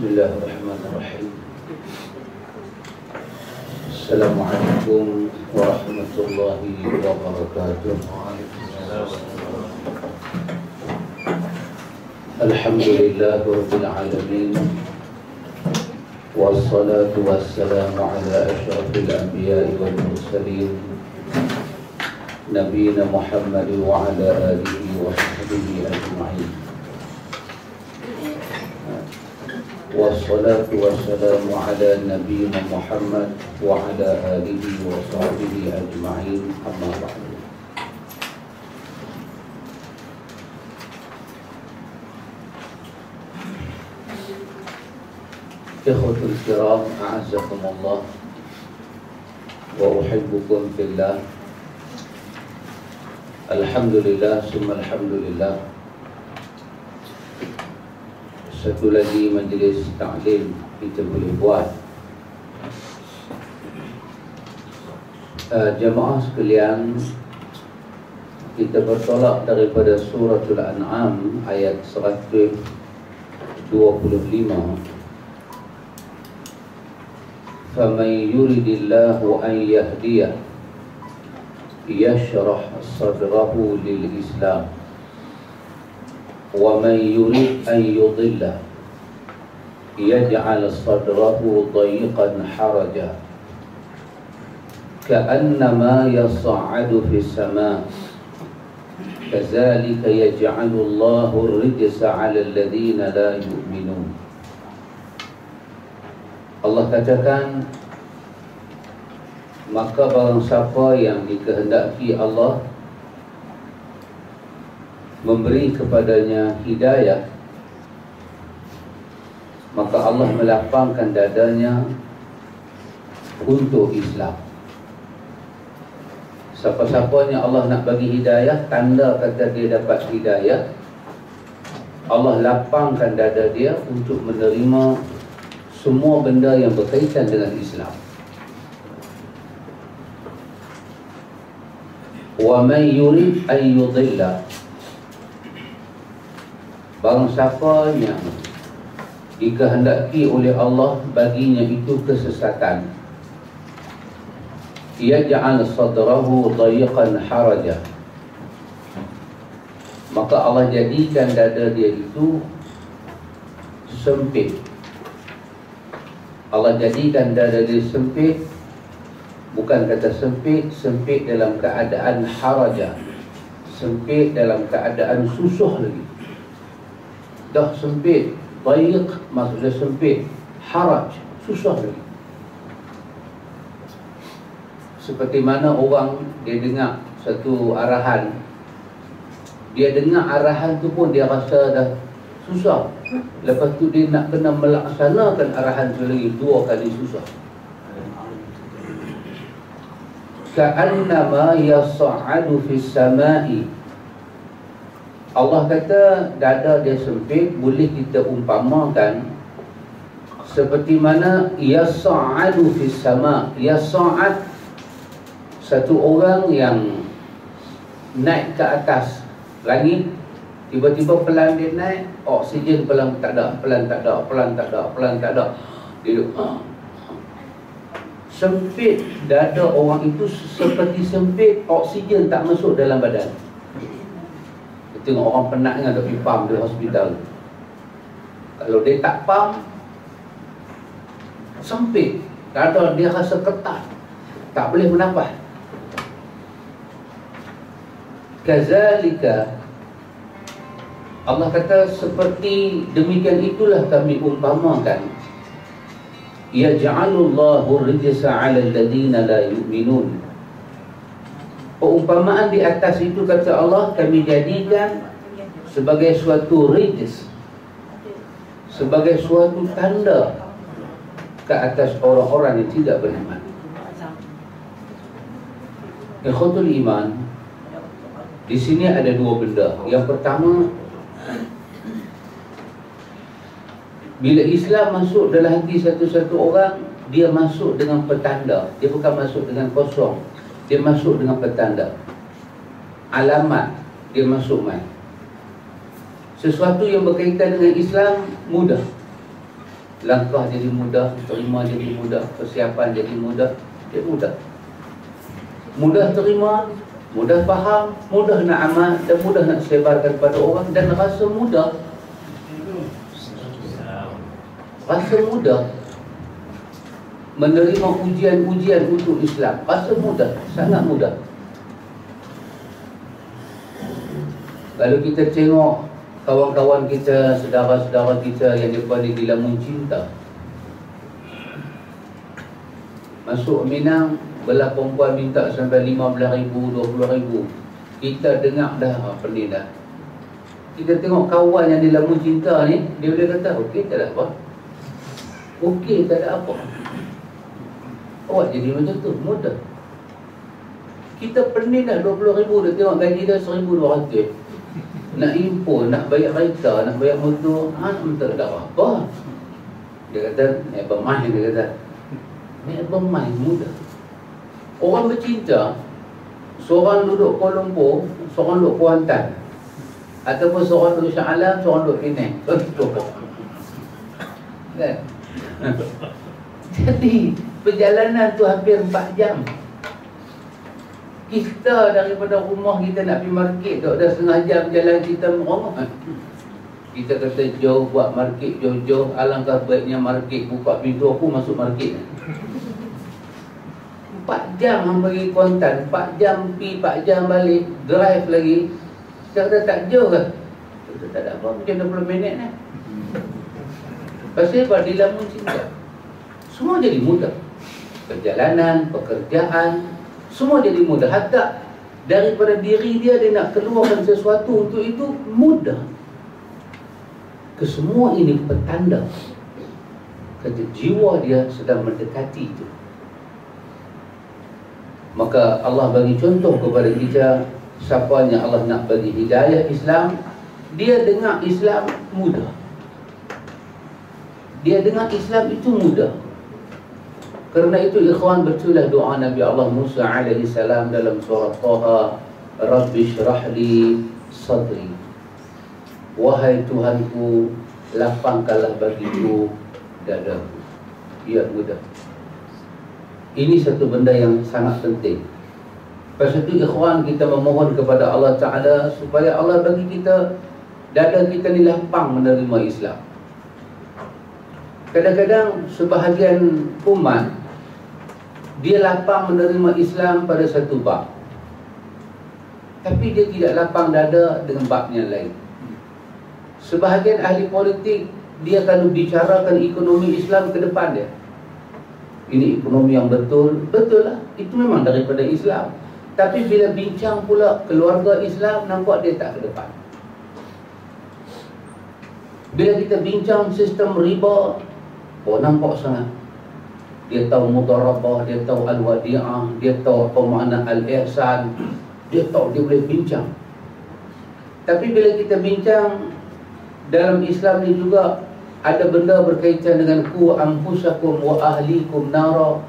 Bismillahirrahmanirrahim. Assalamualaikum warahmatullahi wabarakatuh. Alhamdulillahi rabbil alamin. Wassalatu wassalamu ala asyrafil anbiya'i wal mursalin, Nabiyina Muhammad wa ala alihi wa sahbihi ajma'in. Wassalatu wassalamu ala Nabiyina Muhammad wa ala alihi wa sahbihi ajma'in. Amma ba'du. Ikhwatul kiram, a'azzakumullah wa uhibbukum fillah. Alhamdulillah, summa alhamdulillah. Satu lagi majlis ta'lim kita boleh buat. Jemaah sekalian, kita bertolak daripada suratul An'am ayat 125. فَمَنْ يُرِدِ اللَّهُ أَنْ يَهْدِيَهُ يَشْرَحْ صَدْرَهُ لِلْإِسْلَامِ وَمَنْ يُرِدْ أَنْ يُضِلَّهُ يَجْعَلْ صَدْرَهُ ضَيِّقًا حَرَجًا كَأَنَّمَا يَصَّعَّدُ فِي السَّمَاءِ كَذَلِكَ يَجْعَلُ اللَّهُ الرِّجْسَ عَلَى الَّذِينَ لَا يُؤْمِنُونَ. Allah katakan, maka barang siapa yang dikehendaki Allah memberi kepadanya hidayah, maka Allah melapangkan dadanya untuk Islam. Siapa-siapanya Allah nak bagi hidayah, tanda kata dia dapat hidayah, Allah lapangkan dada dia untuk menerima semua benda yang berkaitan dengan Islam. Wa man yurid an yudilla, barang siapa yang dikehendaki oleh Allah baginya itu kesesatan, yaj'al sadrahu dayiqan haraja, maka Allah jadikan dada dia itu sempit. Allah jadikan dada dia sempit. Bukan kata sempit, sempit dalam keadaan haraja, sempit dalam keadaan susah lagi. Dah sempit, dayiq maksudnya sempit, haraj, susah lagi. Seperti mana orang dia dengar satu arahan, dia dengar arahan tu pun dia rasa dah susah, lepas tu dia nak kena melaksanakan arahan tu lagi 2 kali susah. Ka'annama yas'adu fis sama'i, Allah kata dada dia sempit boleh kita umpamakan seperti mana yas'adu fis sama'. Yas'ad, satu orang yang naik ke atas langit, tiba-tiba pelan dia naik, oksigen pelan tak ada, pelan tak ada, pelan tak ada, pelan tak ada. Dia duduk sempit dada orang itu seperti sempit, oksigen tak masuk dalam badan. Kita tengok orang penat dengan duk pergi pump di hospital. Kalau dia tak pump, sempit dada dia rasa ketat, tak boleh bernafas. Kazalika, Allah kata seperti demikian itulah kami umpamakan, yaj'alullahu rijsa 'alal ladina la yu'minun. Perumpamaan di atas itu kata Allah kami jadikan sebagai suatu rijs, sebagai suatu tanda ke atas orang-orang yang tidak beriman. Ikhwatul iman, di sini ada 2 benda. Yang pertama, bila Islam masuk dalam hati satu-satu orang, dia masuk dengan petanda. Dia bukan masuk dengan kosong, dia masuk dengan petanda, alamat. Dia masuk sesuatu yang berkaitan dengan Islam mudah. Langkah jadi mudah, terima jadi mudah, persiapan jadi mudah, dia mudah. Mudah terima, mudah faham, mudah nak amal dan mudah nak sebarkan kepada orang dan rasa mudah. Rasa mudah menerima ujian-ujian untuk Islam. Rasa mudah, sangat mudah. Kalau kita tengok kawan-kawan kita, saudara-saudara kita yang dipanggil dilamun cinta, masuk Minang, belah perempuan minta sampai 15,000, 20,000. Kita dengar dah apa ni dah. Kita tengok kawan yang dilamun cinta ni, dia boleh kata, okey tak ada apa. Okey tak ada apa. Awak jadi macam tu, mudah. Kita pening dah 20,000, dia tengok gaji dia 1,200. Nak impor, nak bayar kereta, nak bayar motor, tak ada apa. Dia kata, never mind, dia kata. Never mind, mudah. Orang bercinta, seorang duduk Kuala Lumpur, seorang duduk Kuantan, ataupun seorang duduk Shah Alam, seorang duduk Penang. Kan? Jadi perjalanan tu hampir 4 jam. Kita daripada rumah kita nak pergi market, dah setengah jam jalan kita merongok. Kita kata jauh buat market, jauh-jauh. Alangkah baiknya market, buka pintu aku masuk market. 4 jam hang pergi Kuantan, 4 jam pergi, 4 jam balik, drive lagi. Kita kata tak jauh ke? Kita tak ada apa, macam 20 minit ni. Pasal apa? Dilamun cinta. Semua jadi mudah. Perjalanan, pekerjaan, semua jadi mudah. Hatta daripada diri dia, dia nak keluarkan sesuatu untuk itu, mudah. Kesemua ini petanda kata jiwa dia sedang mendekati itu. Maka Allah bagi contoh kepada kita, siapa yang Allah nak bagi hidayah Islam, dia dengar Islam mudah. Dia dengar Islam itu mudah. Kerana itu ikhwan, betullah doa Nabi Allah Musa alaihi salam dalam surah Taha, Rabbi syrah li sadri. Wahai Tuhanku, lapangkanlah bagiku dadaku. Ya, mudah. Ini satu benda yang sangat penting. Pasal itu ikhwan, kita memohon kepada Allah Ta'ala supaya Allah bagi kita, dada kita ni lapang menerima Islam. Kadang-kadang sebahagian umat, dia lapang menerima Islam pada satu bab, tapi dia tidak lapang dada dengan bab yang lain. Sebahagian ahli politik, dia kalau bicarakan ekonomi Islam ke depan dia, ini ekonomi yang betul, betul lah, itu memang daripada Islam. Tapi bila bincang pula keluarga Islam, nampak dia tak ke depan. Bila kita bincang sistem riba, nampak sangat. Dia tahu mudarabah, dia tahu al-wadi'ah, dia tahu apa makna al-ihsan, dia tahu, dia boleh bincang. Tapi bila kita bincang, dalam Islam ni juga ada benda berkaitan dengan ku anfusakum wa ahlikum nara,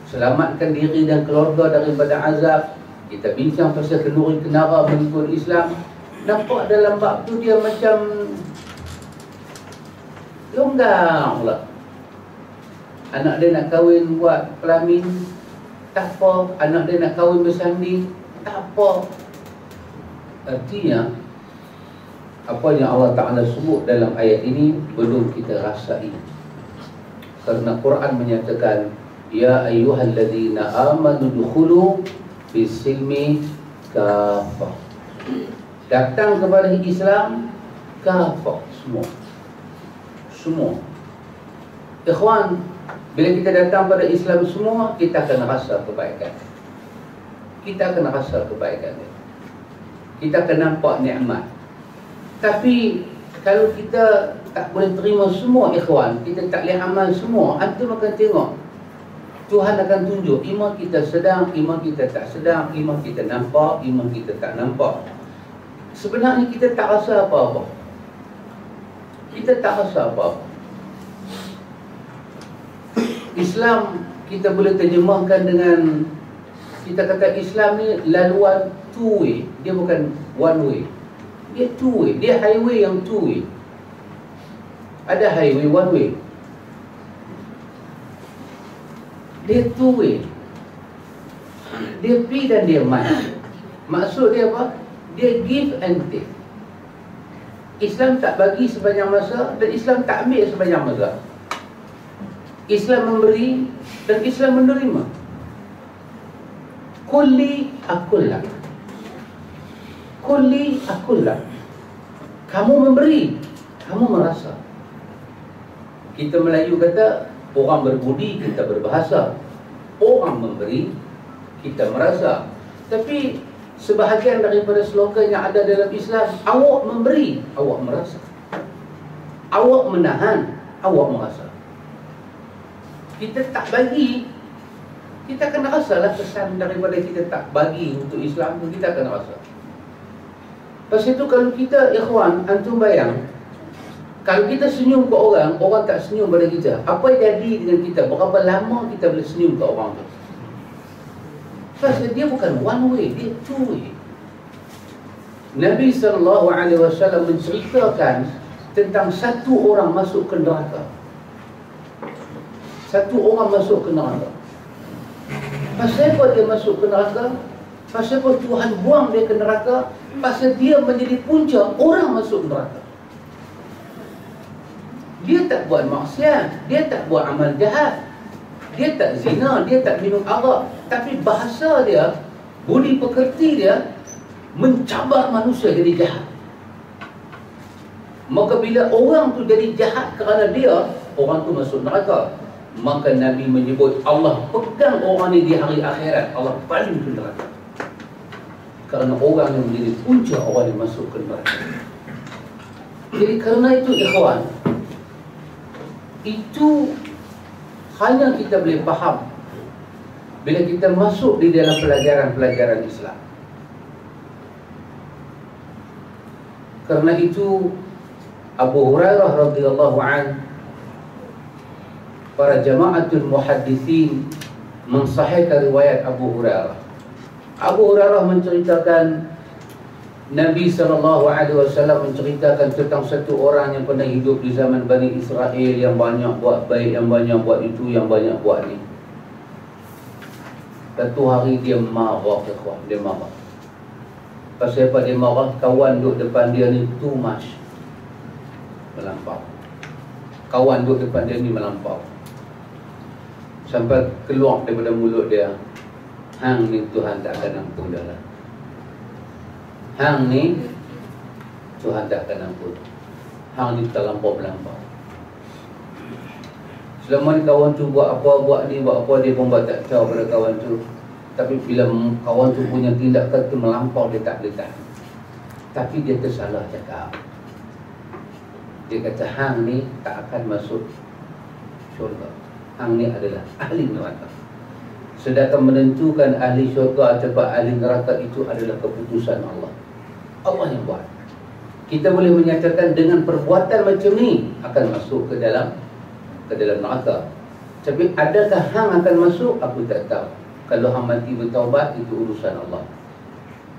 selamatkan diri dan keluarga daripada azab. Kita bincang pasal kenduri kenara mengikut Islam. Nampak dalam bab tu dia macam longgar pula. Anak dia nak kahwin buat kelamin, tak apa. Anak dia nak kahwin bersanding, tak apa. Artinya apa yang Allah Ta'ala sebut dalam ayat ini belum kita rasai. Kerana Quran menyatakan, ya ayyuhalladzina amanu dukhulu bisilmi kafah. Datang kepada Islam kafah, semua. Semua. Ikhwan, bila kita datang pada Islam semua, kita akan rasa kebaikan. Kita akan rasa kebaikan. Kita akan nampak nikmat. Tapi kalau kita tak boleh terima semua ikhwan, kita tak boleh amal semua, antum akan tengok Tuhan akan tunjuk iman kita sedang, iman kita tak sedang, iman kita nampak, iman kita tak nampak. Sebenarnya kita tak rasa apa-apa. Kita tak rasa apa-apa. Islam kita boleh terjemahkan dengan, kita kata Islam ni laluan two way. Dia bukan one way. Dia two way. Dia highway yang two way. Ada highway one way. Dia two way. Dia pi dan dia mai. Maksud dia apa? Dia give and take. Islam tak bagi sebanyak masa dan Islam tak ambil sebanyak masa. Islam memberi dan Islam menerima. Kulli akullah. Kulli akullah. Kamu memberi, kamu merasa. Kita Melayu kata, orang berbudi, kita berbahasa. Orang memberi, kita merasa. Tapi sebahagian daripada slogan yang ada dalam Islam, awak memberi, awak merasa. Awak menahan, awak merasa. Kita tak bagi, kita akan rasalah kesan daripada kita tak bagi untuk Islam tu, kita akan rasa. Lepas itu kalau kita, ikhwan, antum bayang, kalau kita senyum ke orang, orang tak senyum pada kita, apa yang jadi dengan kita? Berapa lama kita boleh senyum ke orang tu? Pasal dia bukan one way, dia two way. Nabi SAW menceritakan tentang satu orang masuk ke neraka. Satu orang masuk ke neraka. Pasal apa dia masuk ke neraka? Pasal apa Tuhan buang dia ke neraka? Pasal dia menjadi punca orang masuk neraka. Dia tak buat maksiat, dia tak buat amal jahat, dia tak zina, dia tak minum arak, tapi bahasa dia, budi pekerti dia mencabar manusia jadi jahat. Maka bila orang tu jadi jahat kerana dia, orang tu masuk neraka. Maka Nabi menyebut Allah pegang orang ni di hari akhirat, Allah paling ke neraka. Kerana orang yang menjadi punca orang yang masuk ke neraka. Jadi kerana itu ikhwan, itu hanya kita boleh faham bila kita masuk di dalam pelajaran-pelajaran Islam. Kerana itu Abu Hurairah radhiyallahu an, para jamaatul muhaddithin mensahihkan riwayat Abu Hurairah. Abu Hurairah menceritakan Nabi SAW menceritakan tentang satu orang yang pernah hidup di zaman Bani Israel, yang banyak buat baik, yang banyak buat itu, yang banyak buat ni. Satu hari dia marah, dia marah. Pasal apa dia marah? Kawan duduk depan dia ni too much, melampau. Kawan duduk depan dia ni melampau, sampai keluar daripada mulut dia, hang ni Tuhan tak akan ampun dah lah. Hang ni Tuhan tak akan ampun. Hang ni terlampau melampau. Selama ni kawan tu buat apa, buat ni, buat apa, dia pun buat tak tahu pada kawan tu. Tapi bila kawan tu punya tindakan tu melampau, dia tak boleh tahan. Tapi dia tersalah cakap. Dia kata hang ni tak akan masuk syurga. Hang ni adalah ahli neraka. Sedangkan menentukan ahli syurga atau ahli neraka itu adalah keputusan Allah. Allah yang buat. Kita boleh menyatakan dengan perbuatan macam ni akan masuk ke dalam neraka. Tapi adakah hang akan masuk? Aku tak tahu. Kalau hang mati bertaubat, itu urusan Allah.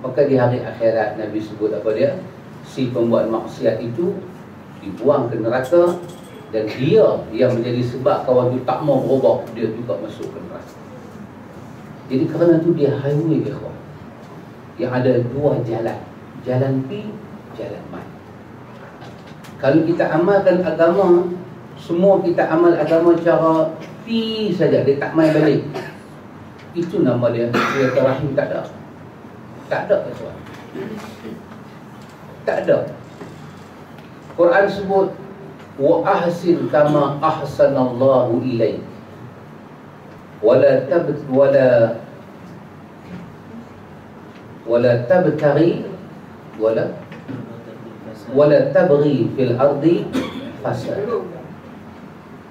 Maka di hari akhirat Nabi sebut apa dia? Si pembuat maksiat itu dibuang ke neraka, dan dia yang menjadi sebab kawan itu tak mau berubah, dia juga masuk ke neraka. Jadi kerana itu dia highway ikhwan, yang ada dua jalan, jalan pi, jalan mai. Kalau kita amalkan agama, semua kita amal agama cara pi saja, dia tak mai balik, itu nama dia silaturahim tak ada. Tak ada ikhwan, tak ada. Quran sebut wa ahsin kama ahsanallahu ilaik wala tabtaghi wala tabghi fil ardi fasad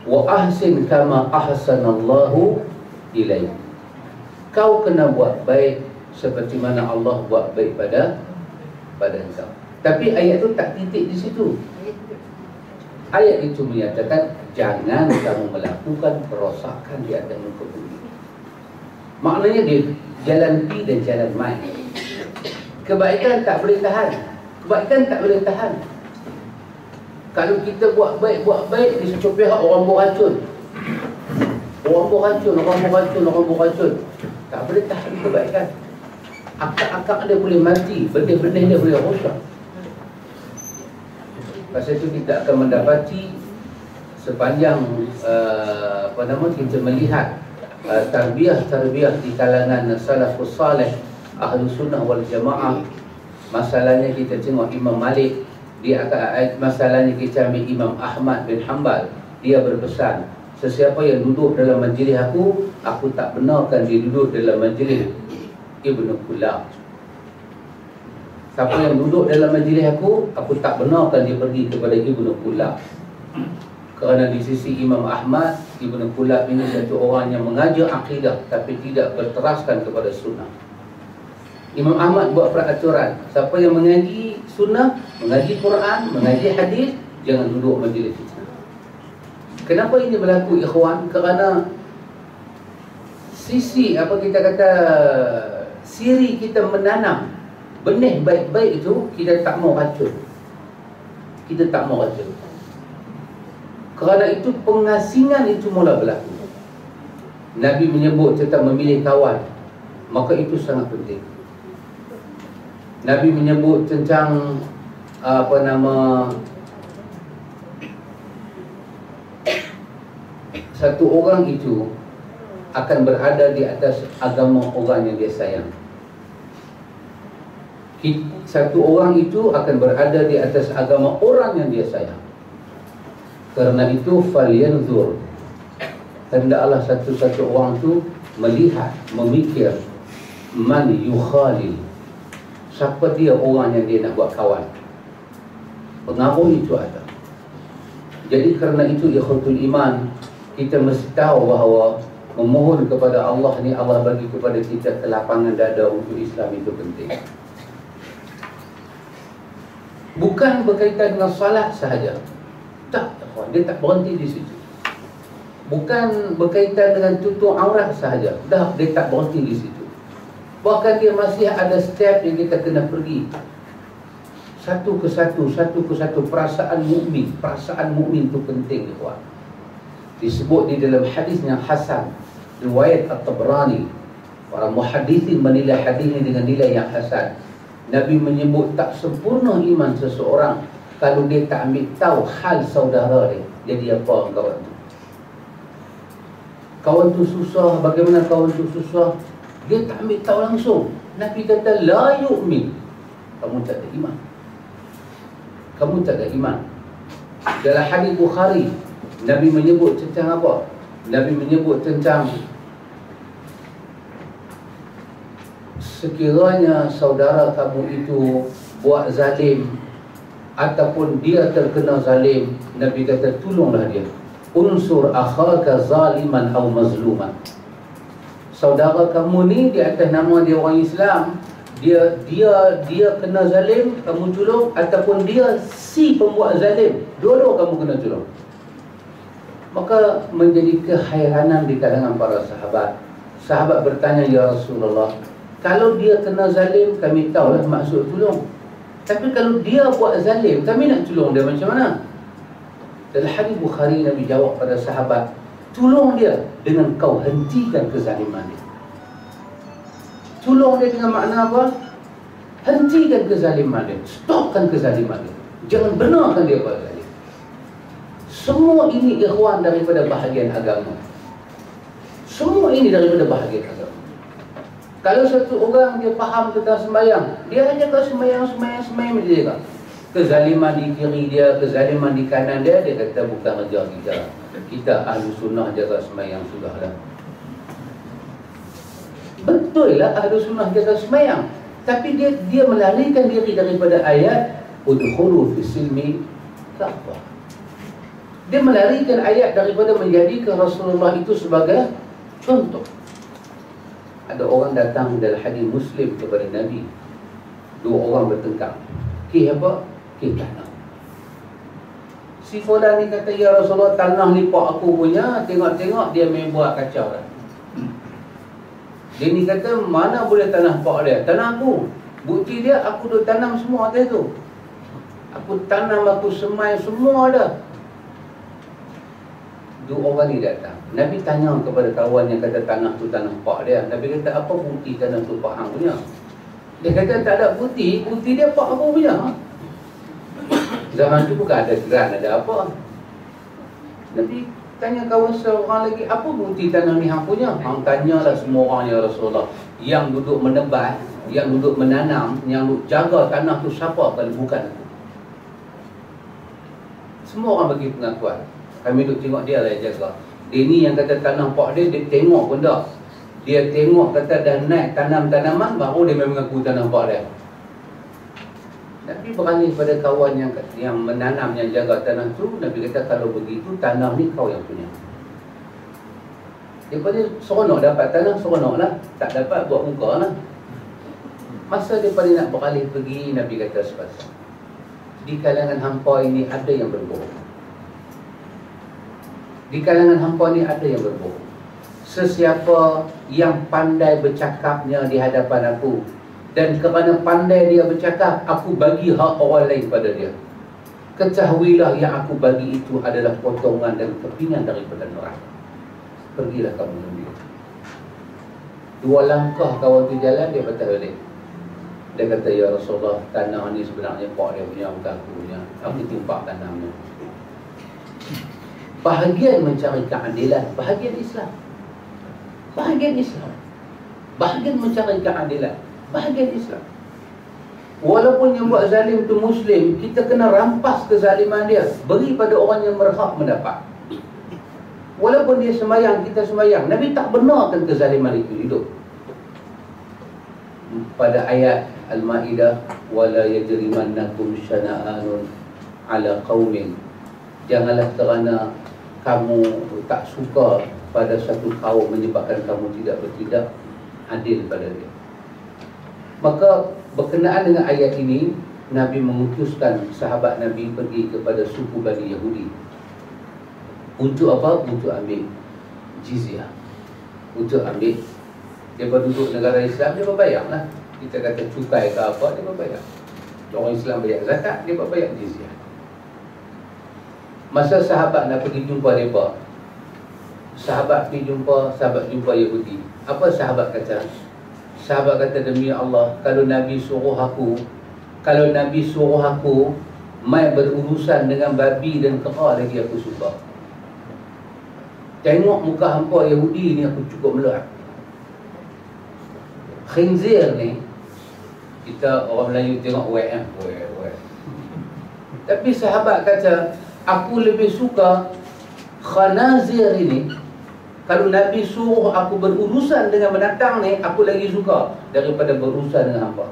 wa ahsin kama ahsanallahu ilaik. Kau kena buat baik seperti mana Allah buat baik pada engkau. Tapi ayat itu tak titik di situ. Ayat itu menyatakan jangan kamu melakukan perosakan di atas muka bumi. Maknanya dia jalan pi dan jalan mai. Kebaikan tak boleh tahan. Kebaikan tak boleh tahan. Kalau kita buat baik di satu pihak orang buat racun, Orang beracun, orang beracun, orang beracun. Tak boleh tahan kebaikan. Akak-akak dia boleh mati, benih-benih dia boleh rosak. Pasal itu kita akan mendapati sepanjang kita melihat tarbiyah di kalangan salafus salih, ahlu sunnah wal jamaah. Masalahnya kita tengok Imam Malik, dia akan masalahnya kita ambil Imam Ahmad bin Hanbal. Dia berpesan, sesiapa yang duduk dalam majlis aku tak benarkan dia duduk dalam majlis Ibnu Kulab. Siapa yang duduk dalam majlis aku tak benarkan dia pergi kepada Ibnu Kulab. Kerana di sisi Imam Ahmad, Ibnu Kulab ini satu orang yang mengajar akidah tapi tidak berteraskan kepada sunnah. Imam Ahmad buat peraturan, siapa yang mengaji sunnah, mengaji Quran, mengaji hadis, jangan duduk majlis itu. Kenapa ini berlaku, ikhwan? Kerana sisi siri kita menanam benih baik-baik itu, kita tak mau racun. Kita tak mau racun. Kerana itu pengasingan itu mula berlaku. Nabi menyebut tentang memilih kawan, maka itu sangat penting. Nabi menyebut tentang satu orang itu akan berada di atas agama orang yang dia sayang. Satu orang itu akan berada di atas agama orang yang dia sayang. Kerana itu falyanzur, hendaklah satu-satu orang itu melihat, memikir man yukhalil, siapa dia orang yang dia nak buat kawan. Pengaruh itu ada. Jadi kerana itu ikhwatul iman, kita mesti tahu bahawa memohon kepada Allah ni, Allah bagi kepada kita kelapangan dada untuk Islam itu penting. Bukan berkaitan dengan salat sahaja. Tak, dia tak berhenti di situ. Bukan berkaitan dengan tutup aurat sahaja. Dah, dia tak berhenti di situ. Bahkan dia masih ada step yang kita kena pergi. Satu ke satu perasaan mukmin. Perasaan mukmin itu penting, ikhwan. Disebut di dalam hadis yang hasan, riwayat At-Tabrani. Para muhadithin menilai hadis ini dengan nilai yang hasan. Nabi menyebut tak sempurna iman seseorang kalau dia tak ambil tahu hal saudara dia. Jadi apa kawan tu? Kawan tu susah, bagaimana kawan tu susah? Dia tak ambil tahu langsung. Nabi kata la yu'min. Kamu tak ada iman. Kamu tak ada iman. Dalam hadis Bukhari, Nabi menyebut tentang apa? Nabi menyebut tentang sekiranya saudara kamu itu buat zalim ataupun dia terkena zalim, Nabi kata tolonglah dia. Unsur akhaka zaliman atau mazluman. Saudara kamu ni di atas nama dia orang Islam, dia kena zalim, kamu tolong, ataupun dia si pembuat zalim, dua-dua kamu kena tolong. Maka menjadi kehairanan di kalangan para sahabat. Sahabat bertanya, ya Rasulullah, kalau dia kena zalim, kami tahulah maksud tolong. Tapi kalau dia buat zalim, kami nak tolong dia macam mana? Dalam hadis Bukhari, Nabi jawab pada sahabat, tolong dia dengan kau hentikan kezaliman dia. Tolong dia dengan makna apa? Hentikan kezaliman dia. Stopkan kezaliman dia. Jangan benarkan dia buat zalim. Semua ini ikhwan daripada bahagian agama. Semua ini daripada bahagian agama. Kalau satu orang dia faham tentang sembahyang, dia hanya kau sembahyang dia kan. Kezaliman di kiri dia, kezaliman di kanan dia, dia kata bukan kerja kita. Kita ahli sunnah jaga sembahyang sudahlah. Betul lah ahli sunnah jaga sembahyang, tapi dia melarikan diri daripada ayat udkhulu fi silmi kafah. Dia melarikan ayat daripada menjadikan Rasulullah itu sebagai contoh. Ada orang datang dalam hadis Muslim kepada Nabi. Dua orang bertengkar. Apa? Tanah. Si fulan ni kata, ya Rasulullah, tanah lipat aku punya. Tengok-tengok dia main buat kacau dah. Dia ni kata, mana boleh tanah pak dia? Tanah aku. Bukti dia, aku dah tanam semua atas tu. Aku tanam, aku semai, semua ada. Dua orang ni datang. Nabi tanya kepada kawan yang kata tanah tu tanah pak dia. Nabi kata, apa bukti tanah tu pak hang punya? Dia kata tak ada bukti. Bukti dia pak apa punya? Zaman tu bukan ada geran, ada apa. Nabi tanya kawan seorang lagi, apa bukti tanah ni hang punya? Hang tanyalah semua orang, ya Rasulullah. Yang duduk menebas, yang duduk menanam, yang duduk jaga tanah tu siapa kalau bukan aku? Semua orang bagi pengakuan. Kami duduk tengok dia lah yang jaga. Dia ni yang kata tanah pak dia, dia tengok pun tak. Dia tengok kata dah naik tanam-tanaman, baru dia mengaku tanah pak dia. Nabi berani pada kawan yang menanam, yang jaga tanah tu. Nabi kata kalau begitu tanah ni kau yang punya. Dia pada seronok dapat tanah, seronok lah. Tak dapat buat muka lah. Masa dia pada nak beralih pergi, Nabi kata sepasang, di kalangan hampa ini ada yang berbohong. Di kalangan hampa ni ada yang berbohong. Sesiapa yang pandai bercakapnya di hadapan aku, dan kerana pandai dia bercakap, aku bagi hak orang lain pada dia, ketahuilah yang aku bagi itu adalah potongan dan kepingan daripada neraka. Pergilah kamu sendiri. Dua langkah kawan tu jalan, dia patah balik. Dia kata, ya Rasulullah, tanah ni sebenarnya pak dia punya, bukan aku punya. Aku timpak tanahnya. Bahagian mencari keadilan, bahagian Islam. Bahagian Islam. Bahagian mencari keadilan, bahagian Islam. Walaupun yang buat zalim tu Muslim, kita kena rampas kezaliman dia, beri pada orang yang berhak mendapat. Walaupun dia sembahyang, kita sembahyang, Nabi tak benarkan kezaliman itu hidup. Pada ayat Al-Ma'idah, wala yajrimannakum syana'anun ala qaumin, janganlah kerana kamu tak suka pada satu kaum menyebabkan kamu tidak bertindak adil pada dia. Maka berkenaan dengan ayat ini, Nabi mengutuskan sahabat Nabi pergi kepada suku Bani Yahudi. Untuk apa? Untuk ambil jizyah. Untuk ambil, dia berduduk negara Islam, dia berbayar lah. Kita kata cukai ke apa, dia berbayar. Orang Islam bayar zakat, dia berbayar jizyah. Masa sahabat nak pergi jumpa mereka, sahabat jumpa Yahudi. Apa sahabat kata? Sahabat kata, demi Allah, kalau Nabi suruh aku mai berurusan dengan babi dan kera lagi aku suka. Tengok muka hampa Yahudi ni aku cukup meluat. Khinzir ni, kita orang Melayu tengok wek kan, wek. Tapi sahabat kata, aku lebih suka khanazir ini. Kalau Nabi suruh aku berurusan dengan binatang ni, aku lagi suka daripada berurusan dengan hamba.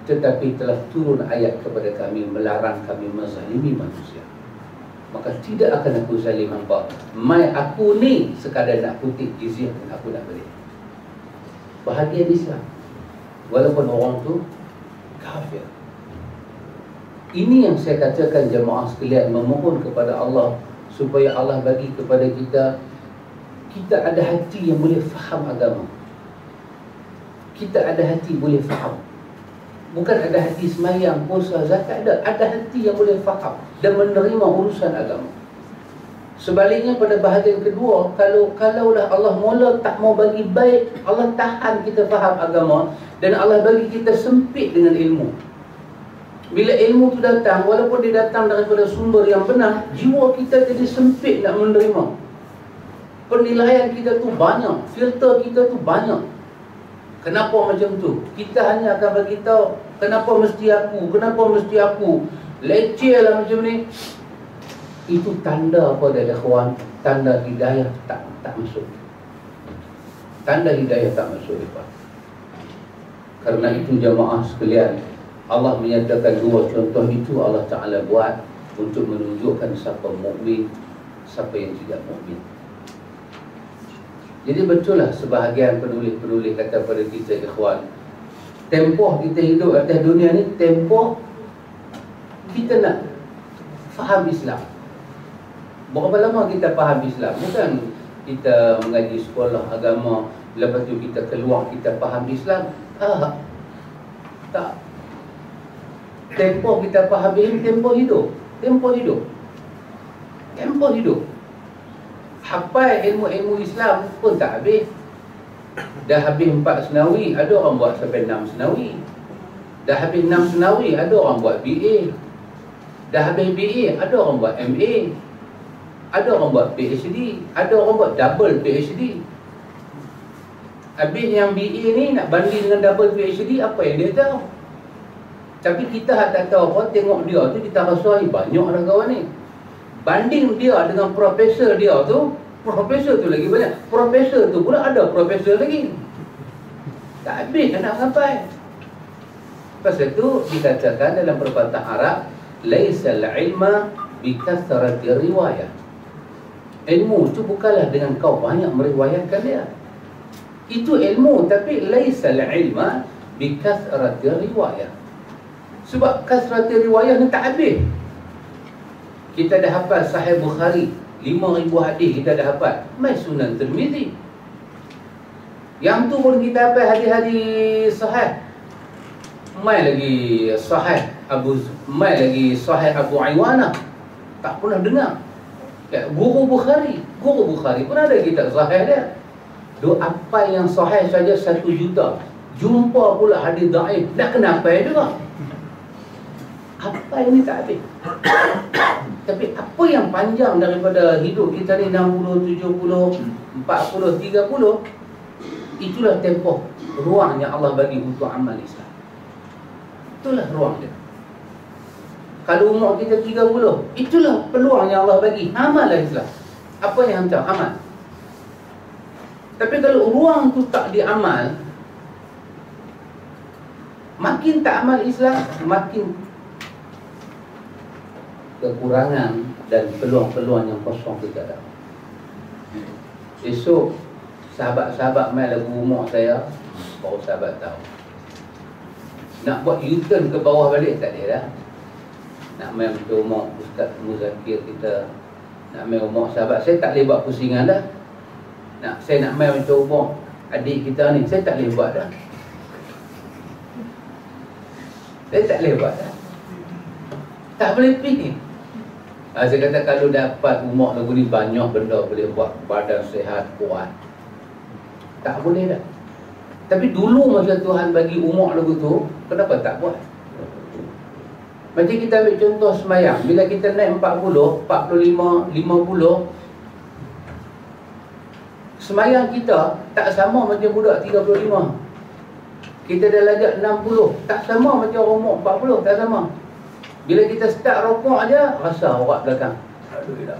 Tetapi telah turun ayat kepada kami melarang kami menzalimi manusia. Maka tidak akan aku zalim hamba. Mai aku ni sekadar nak kutip jizyah dan aku nak beri. Bahagian Islam, walaupun orang tu kafir. Ini yang saya katakan jemaah sekalian, memohon kepada Allah supaya Allah bagi kepada kita ada hati yang boleh faham agama. Kita ada hati boleh faham. Bukan ada hati semayang, puasa, zakat, ada hati yang boleh faham dan menerima urusan agama. Sebaliknya pada bahagian kedua, kalaulah Allah mula tak mau bagi baik, Allah tahan kita faham agama dan Allah bagi kita sempit dengan ilmu. Bila ilmu tu datang, walaupun dia datang daripada sumber yang benar, jiwa kita jadi sempit nak menerima. Penilaian kita tu banyak, filter kita tu banyak. Kenapa macam tu? Kita hanya akan beritahu, kenapa mesti aku, leceh lah macam ni. Itu tanda apa dia kawan? Tanda hidayah tak masuk. Tanda hidayah tak masuk depan. Karena itu jamaah sekalian, Allah menyatakan dua contoh itu Allah Ta'ala buat untuk menunjukkan siapa mukmin, siapa yang tidak mukmin. Jadi betul lah sebahagian penulis-penulis kata pada kita ikhwan, tempoh kita hidup atas dunia ni, tempoh kita nak faham Islam. Berapa lama kita faham Islam? Bukan kita mengaji sekolah agama, lepas tu kita keluar kita faham Islam. Tak. Tempoh kita faham ini tempoh hidup. hafal ilmu-ilmu Islam pun tak habis. Dah habis 4 senawi, ada orang buat sampai 6 senawi. Dah habis 6 senawi, ada orang buat BA. Dah habis BA, ada orang buat MA. Ada orang buat PhD. Ada orang buat double PhD. Habis yang BA ni nak banding dengan double PhD, apa yang dia tahu? Tapi kita tak tahu apa, tengok dia tu kita rasa banyak dah kawan ni. Banding dia dengan profesor dia tu, profesor tu lagi banyak. Profesor tu pula ada profesor lagi. Tak habis nak sampai. Pasal tu dikatakan dalam perkataan Arab, laisal ilma bikathrati riwayah. Ilmu tu bukanlah dengan kau banyak meriwayatkan dia. Itu ilmu, tapi laisal ilma bikathrati riwayah. Sebab kasrati riwayah ni tak habis. Kita dah hafal Sahih Bukhari 5,000 hadis kita dah hafal. Mai Sunan Tirmizi. Yang tu pun kita hafal hadis-hadis sahih. Mai lagi Sahih mai lagi Sahih Abu Awana. Tak pernah dengar. Ya, guru Bukhari pun ada kitab sahih dia. Duk apa yang sahih saja 1 juta. Jumpa pula hadis dhaif. Dah kenapa juga? Apa ini tak habis. Tapi apa yang panjang daripada hidup kita ni 60, 70, 40, 30, itulah tempoh ruang yang Allah bagi untuk amal Islam. Itulah ruang dia. Kalau umur kita 30, itulah peluang yang Allah bagi. Amallah Islam. Apa yang hantar? Amal. Tapi kalau ruang tu tak diamal, makin tak amal Islam, makin kekurangan dan peluang-peluang yang kosong kita ada. Esok sahabat-sahabat main lagu umur saya, baru sahabat tahu. Nak buat U-turn ke bawah balik tak ada dah. Nak main macam umur Ustaz Muzakir kita, nak main umur sahabat, saya tak boleh buat pusingan dah. Saya nak main macam umur adik kita ni, saya tak boleh buat dah. Saya tak boleh buat dah. Tak boleh pilih. Saya kata kalau dapat umur lagu ni, banyak benda boleh buat. Badan sihat, kuat. Tak boleh dah. Tapi dulu masa Tuhan bagi umur lagu tu, kenapa tak buat? Macam kita ambil contoh semayang. Bila kita naik 40, 45, 50, semayang kita tak sama macam budak 35. Kita dah lajak 60, tak sama macam orang umur 40, tak sama. Bila kita start rokok aja, rasa awak belakang, aduh,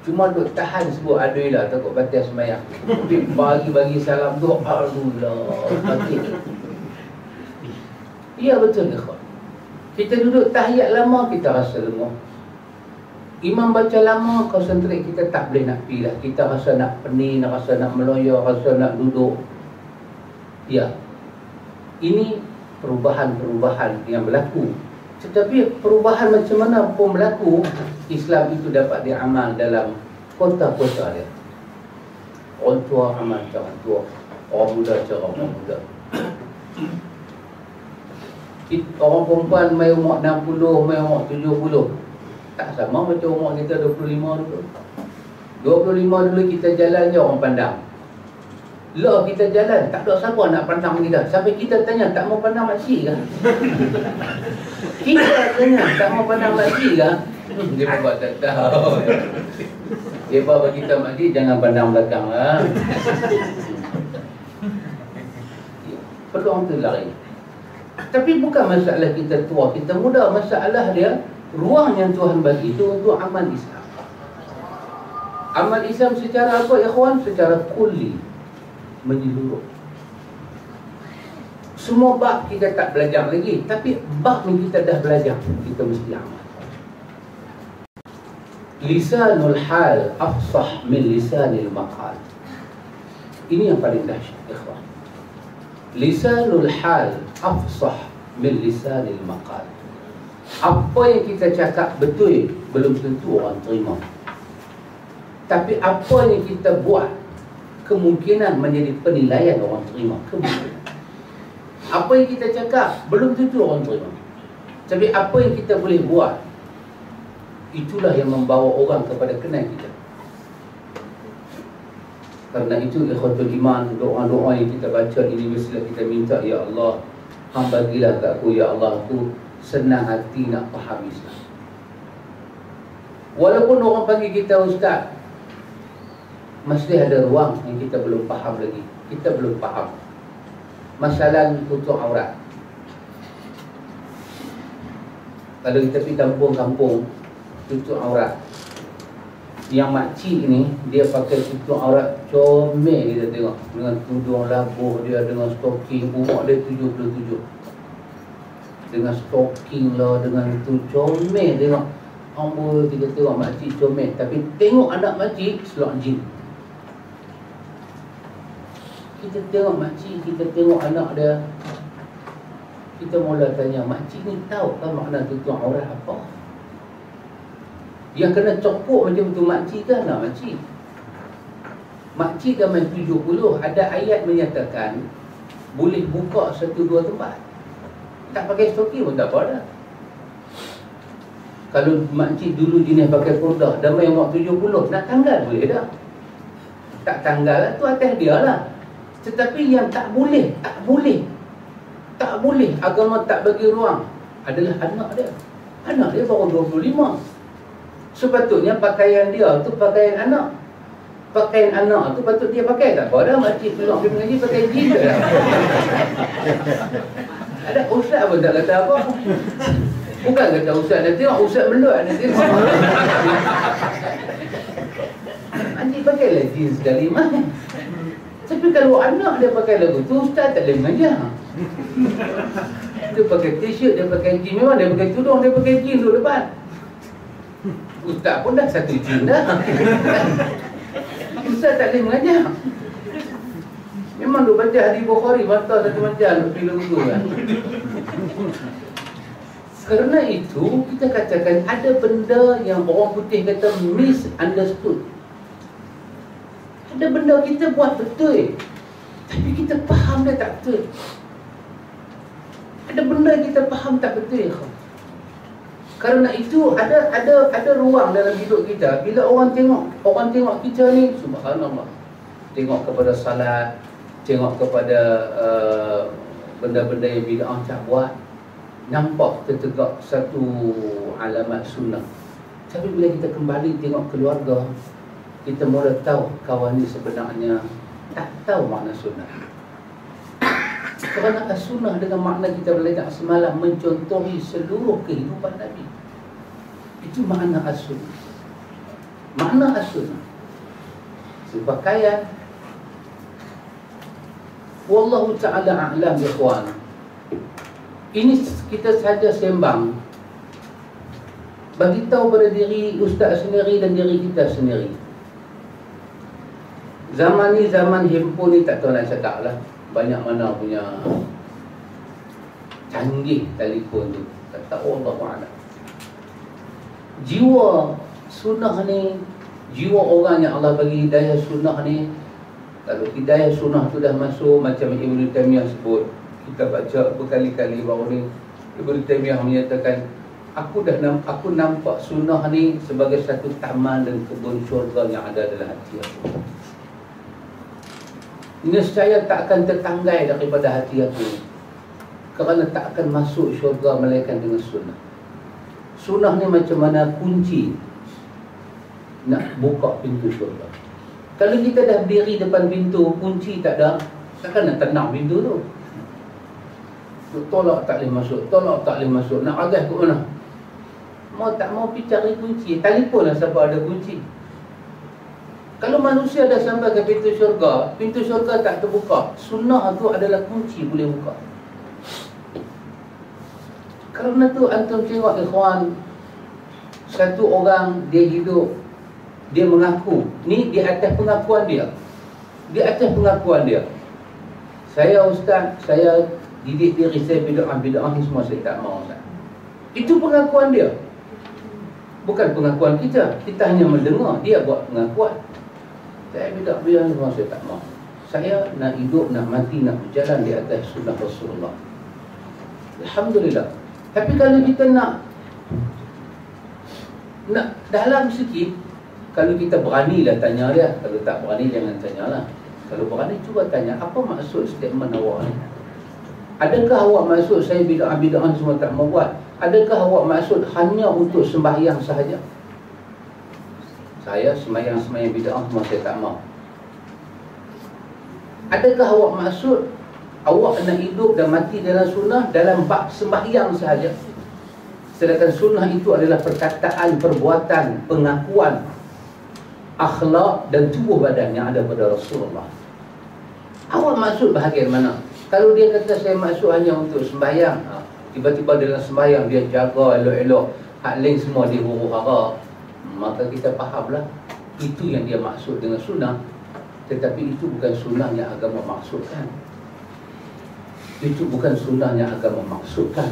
cuma duk tahan sebut aduh lah, takut batal semayang. Tapi bagi salam tu, aduh mati. Ya betul ke? Kita duduk tahiyat lama, kita rasa lemah. Imam baca lama, konsentrate kita tak boleh nak pergi dah. Kita rasa nak pening, rasa nak meloyor, rasa nak duduk. Ya, ini perubahan-perubahan yang berlaku. Tetapi perubahan macam mana pun berlaku, Islam itu dapat diamal dalam kota-kota dia. Orang tua amal cara orang tua, orang muda cara orang muda. Orang perempuan mai umur 60, mai umur 70, tak sama macam umur kita 25 dulu. 25 dulu kita jalan je orang pandang. Lah kita jalan, tak ada siapa nak pandang kita. Sampai kita tanya, tak mau pandang makcik ke? Kita tanya, tak mau pandang makcik ke? Dia buat tak tahu. Dia bawa kita makcik, jangan pandang belakang lah. Peluang tu lari. Tapi bukan masalah kita tua, kita muda. Masalah dia, ruang yang Tuhan bagi itu untuk amal Islam. Amal Islam secara apa, ikhwan? Secara kulli, menyeluruh. Semua bab kita tak belajar lagi, tapi bab yang kita dah belajar, kita mesti amal. Lisanul hal afsah min lisanil maqal. Ini yang paling dahsyat, ikhwan. Lisanul hal afsah min lisanil maqal. Apa yang kita cakap betul, belum tentu orang terima. Tapi apa yang kita buat, kemungkinan menjadi penilaian orang terima. Kemungkinan. Apa yang kita cakap belum tentu orang terima. Tapi apa yang kita boleh buat, itulah yang membawa orang kepada kenal kita. Karena itu ikhwatul iman, doa-doa yang kita baca ini mestilah kita minta, ya Allah, Hang bagilah kat aku, ya Allah, aku senang hati nak faham Islam. Walaupun orang panggil kita ustaz, mesti ada ruang yang kita belum faham lagi. Kita belum faham masalah tutup aurat. Kalau kita pergi kampung-kampung, tutup aurat, yang makcik ni dia pakai tutup aurat comel, kita tengok, dengan tudung labuh dia, dengan stocking, umur dia 77, dengan stocking lah, dengan tu comel, tengok. Amboi, kita tengok makcik comel, tapi tengok anak makcik selok jin. Kita tengok makcik, kita tengok anak dia, kita mula tanya, makcik ni tahu kan makna tutup aurat apa? Yang kena copok macam tu makcik ke anak makcik? Makcik kan main 70, ada ayat menyatakan boleh buka 1-2 tempat. Tak pakai stocking pun tak apa dah. Kalau makcik dulu jenis pakai purdah, dah main umur 70, nak tanggal boleh dah. Tak tanggal lah, tu atas dia lah. Tetapi yang tak boleh agama tak bagi ruang adalah anak dia. Anak dia baru 25. Sepatutnya pakaian dia tu pakaian anak. Pakaian anak tu patut dia pakai. Tak apa dah, makcik keluar pergi mengaji pakai jeans dah. Ada ustaz pun tak kata apa. Bukan kata ustaz nak tengok, ustaz meluat nak tengok. Makcik pakailah jeans sekali mah. Tapi kalau anak dia pakai lagu tu, ustaz tak boleh mengajar. Dia pakai t-shirt, dia pakai jeans. Memang dia pakai tudung, dia pakai jeans duduk depan. Ustaz pun dah satu jeans dah. Ustaz tak boleh mengajar. Memang duk baca hadis Bukhari, mata satu macam duk pergi lagu kan. Kerana itu, kita katakan ada benda yang orang putih kata misunderstood. Ada benda kita buat betul, tapi kita faham dia tak betul. Ada benda kita faham tak betul. Karena itu ada ruang dalam hidup kita. Bila orang tengok kita ni, subhanallah, tengok kepada salat, tengok kepada benda-benda yang bid'ah tak buat, nampak tertegak satu alamat sunnah. Tapi bila kita kembali tengok keluarga, kita mula tahu kawan ni sebenarnya tak tahu makna sunnah. Kerana sunnah dengan makna kita belajar semalam mencontohi seluruh kehidupan Nabi. Itu makna as-sunnah. Makna as-sunnah. Sepakaian. Wallahu ta'ala a'lam ikhwan. Ini kita saja sembang, bagi tahu pada diri ustaz sendiri dan diri kita sendiri. Zaman ni zaman handphone ni tak tahu nak cakap lah. Banyak mana punya canggih telefon tu. Tak tahu Allah Ta'ala. Jiwa sunnah ni, jiwa orang yang Allah bagi hidayah sunnah ni, kalau hidayah sunnah tu dah masuk, macam Ibn Taymiyah sebut, kita baca berkali-kali baru ni, Ibn Taymiyah menyatakan, aku nampak sunnah ni sebagai satu taman dan kebun syurga yang ada dalam hati aku. Nescaya tak akan tertanggai daripada hati aku, kerana tak akan masuk syurga melainkan dengan sunnah. Sunnah ni macam mana kunci nak buka pintu syurga. Kalau kita dah berdiri depan pintu, kunci tak ada, takkan nak tenang pintu tu. Tolak tak boleh masuk, tolak tak boleh masuk. Nak agak ke mana? Mau tak mau pergi cari kunci, telefon lah siapa ada kunci. Kalau manusia dah sampai ke pintu syurga tak terbuka, sunnah tu adalah kunci boleh buka. Kerana tu antum tengok ikhwan, satu orang dia hidup, dia mengaku, ni di atas pengakuan dia. Di atas pengakuan dia, saya ustaz, saya didik diri saya bid'ah ni semua saya tak mau ustaz. Itu pengakuan dia. Bukan pengakuan kita. Kita hanya mendengar dia buat pengakuan. Saya bid'ah ni semua saya tak mau. Saya nak hidup, nak mati, nak berjalan di atas sunnah Rasulullah. Alhamdulillah. Tapi kalau kita nak dalam sikit, Kalau kita beranilah tanya dia. Kalau tak berani jangan tanyalah. Kalau berani cuba tanya, apa maksud statement awak ni? Adakah awak maksud saya bid'ah-bid'ah semua tak mau buat? Adakah awak maksud hanya untuk sembahyang sahaja? Saya sembahyang bid'ah semua saya tak mau. Adakah awak maksud awak nak hidup dan mati dalam sunnah dalam bab sembahyang sahaja? Sedangkan sunnah itu adalah perkataan, perbuatan, pengakuan, akhlak dan tubuh badan yang ada pada Rasulullah. Awak maksud bahagian mana? Kalau dia kata saya maksud hanya untuk sembahyang, tiba-tiba dalam sembahyang dia jaga elok-elok, hak lain semua dia huru-hara, maka kita fahamlah itu yang dia maksud dengan sunnah. Tetapi itu bukan sunnah yang agama maksudkan. Itu bukan sunnah yang agama maksudkan.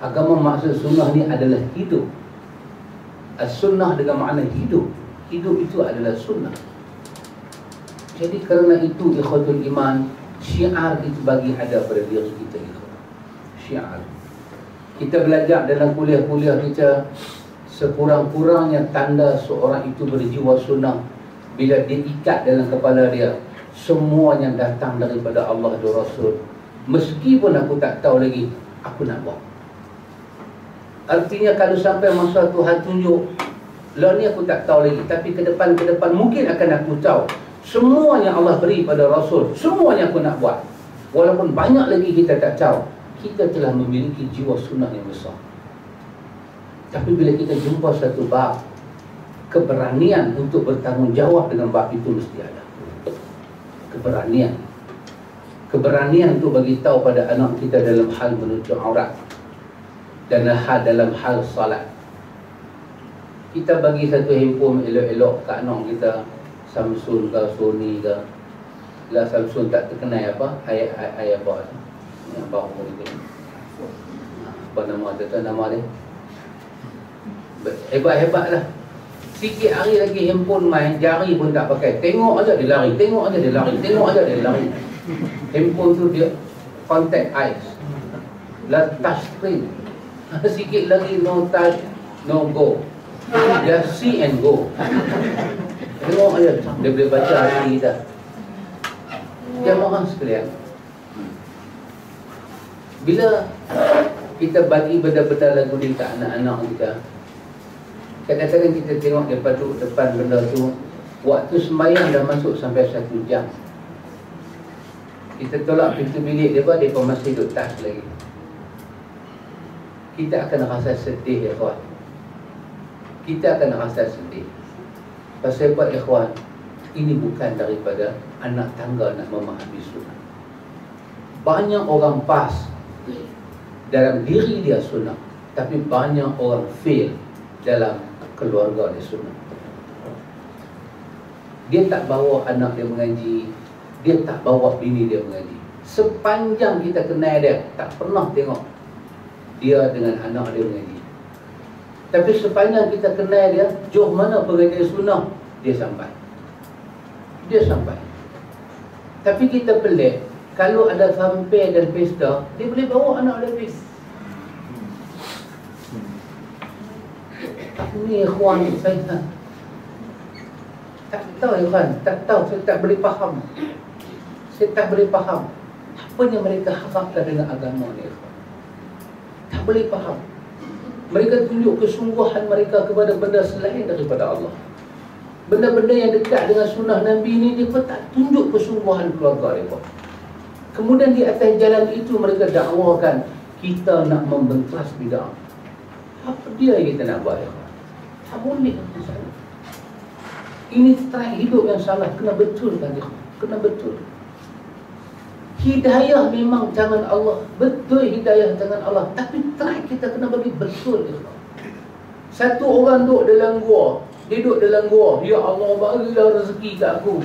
Agama maksud sunnah ni adalah hidup. As-sunnah dengan makna hidup. Hidup itu adalah sunnah. Jadi kerana itu ikhwatul iman, syiar itu bagi ada pada diri kita. Syiar. Kita belajar dalam kuliah-kuliah kita, sekurang-kurangnya tanda seorang itu berjiwa sunnah bila dia ikat dalam kepala dia semua yang datang daripada Allah dan Rasul. Meskipun aku tak tahu lagi, aku nak buat. Artinya kalau sampai masa Tuhan tunjuk, lah ni aku tak tahu lagi, tapi ke depan mungkin akan aku tahu. Semua yang Allah beri pada Rasul, semuanya aku nak buat. Walaupun banyak lagi kita tak tahu, kita telah memiliki jiwa sunnah yang besar. Tapi bila kita jumpa satu bab, keberanian untuk bertanggungjawab dengan bab itu mesti ada. Keberanian. Keberanian untuk bagi tahu pada anak kita dalam hal menutup aurat dan dalam hal salat. Kita bagi satu handphone elok-elok kat anak kita, Samsung ke Sony ke. Lah Samsung tak terkenal apa, ayat apa tu yang baru ni, apa nama tu, nama dia hebat-hebat lah. Sikit hari lagi handphone main, jari pun tak pakai, tengok aja dia lari, tengok aja dia lari, tengok aja dia lari. Handphone tu dia contact eyes, lah touch screen. Sikit lagi no touch, no go, just see and go. Tengok aja, dia boleh baca hati kita. Jamaah sekalian, bila kita bagi benda-benda lagu ni kat anak-anak kita, kadang-kadang kita tengok dia duduk depan benda tu, waktu sembahyang dah masuk sampai 1 jam. Kita tolak pintu bilik dia, dia pun masih duduk touch lagi. Kita akan rasa sedih, ya kawan. Kita akan rasa sedih. Pasal apa, ikhwan? Ini bukan daripada anak tangga nak memahami sunnah. Banyak orang pas dalam diri dia sunnah, tapi banyak orang fail dalam keluarga dia sunnah. Dia tak bawa anak dia mengaji, dia tak bawa bini dia mengaji. Sepanjang kita kenal dia, tak pernah tengok dia dengan anak dia mengaji. Tapi sepanjang kita kenal dia, jauh mana pengajian sunnah, dia sampai. Dia sampai. Tapi kita pelik, kalau ada sampai dan pesta, dia boleh bawa anak dia pergi. Ni ikhwan saya tak tahu, ikhwan, tak tahu, saya tak boleh faham. Saya tak boleh faham apa yang mereka harapkan dengan agama ni, ikhwan. Tak boleh faham. Mereka tunjuk kesungguhan mereka kepada benda selain daripada Allah. Benda-benda yang dekat dengan sunnah Nabi ni, dia pun tak tunjuk kesungguhan keluarga mereka. Kemudian di atas jalan itu mereka dakwakan kita nak membentas bid'ah. Apa dia yang kita nak buat, ya? Tak boleh. Ini track hidup yang salah. Kena betul kan, ya? Kena betul. Hidayah memang tangan Allah. Betul, hidayah tangan Allah. Tapi track kita kena bagi betul, ya? Satu orang duduk dalam gua, dia duduk dalam gua, ya Allah bagilah rezeki kat aku.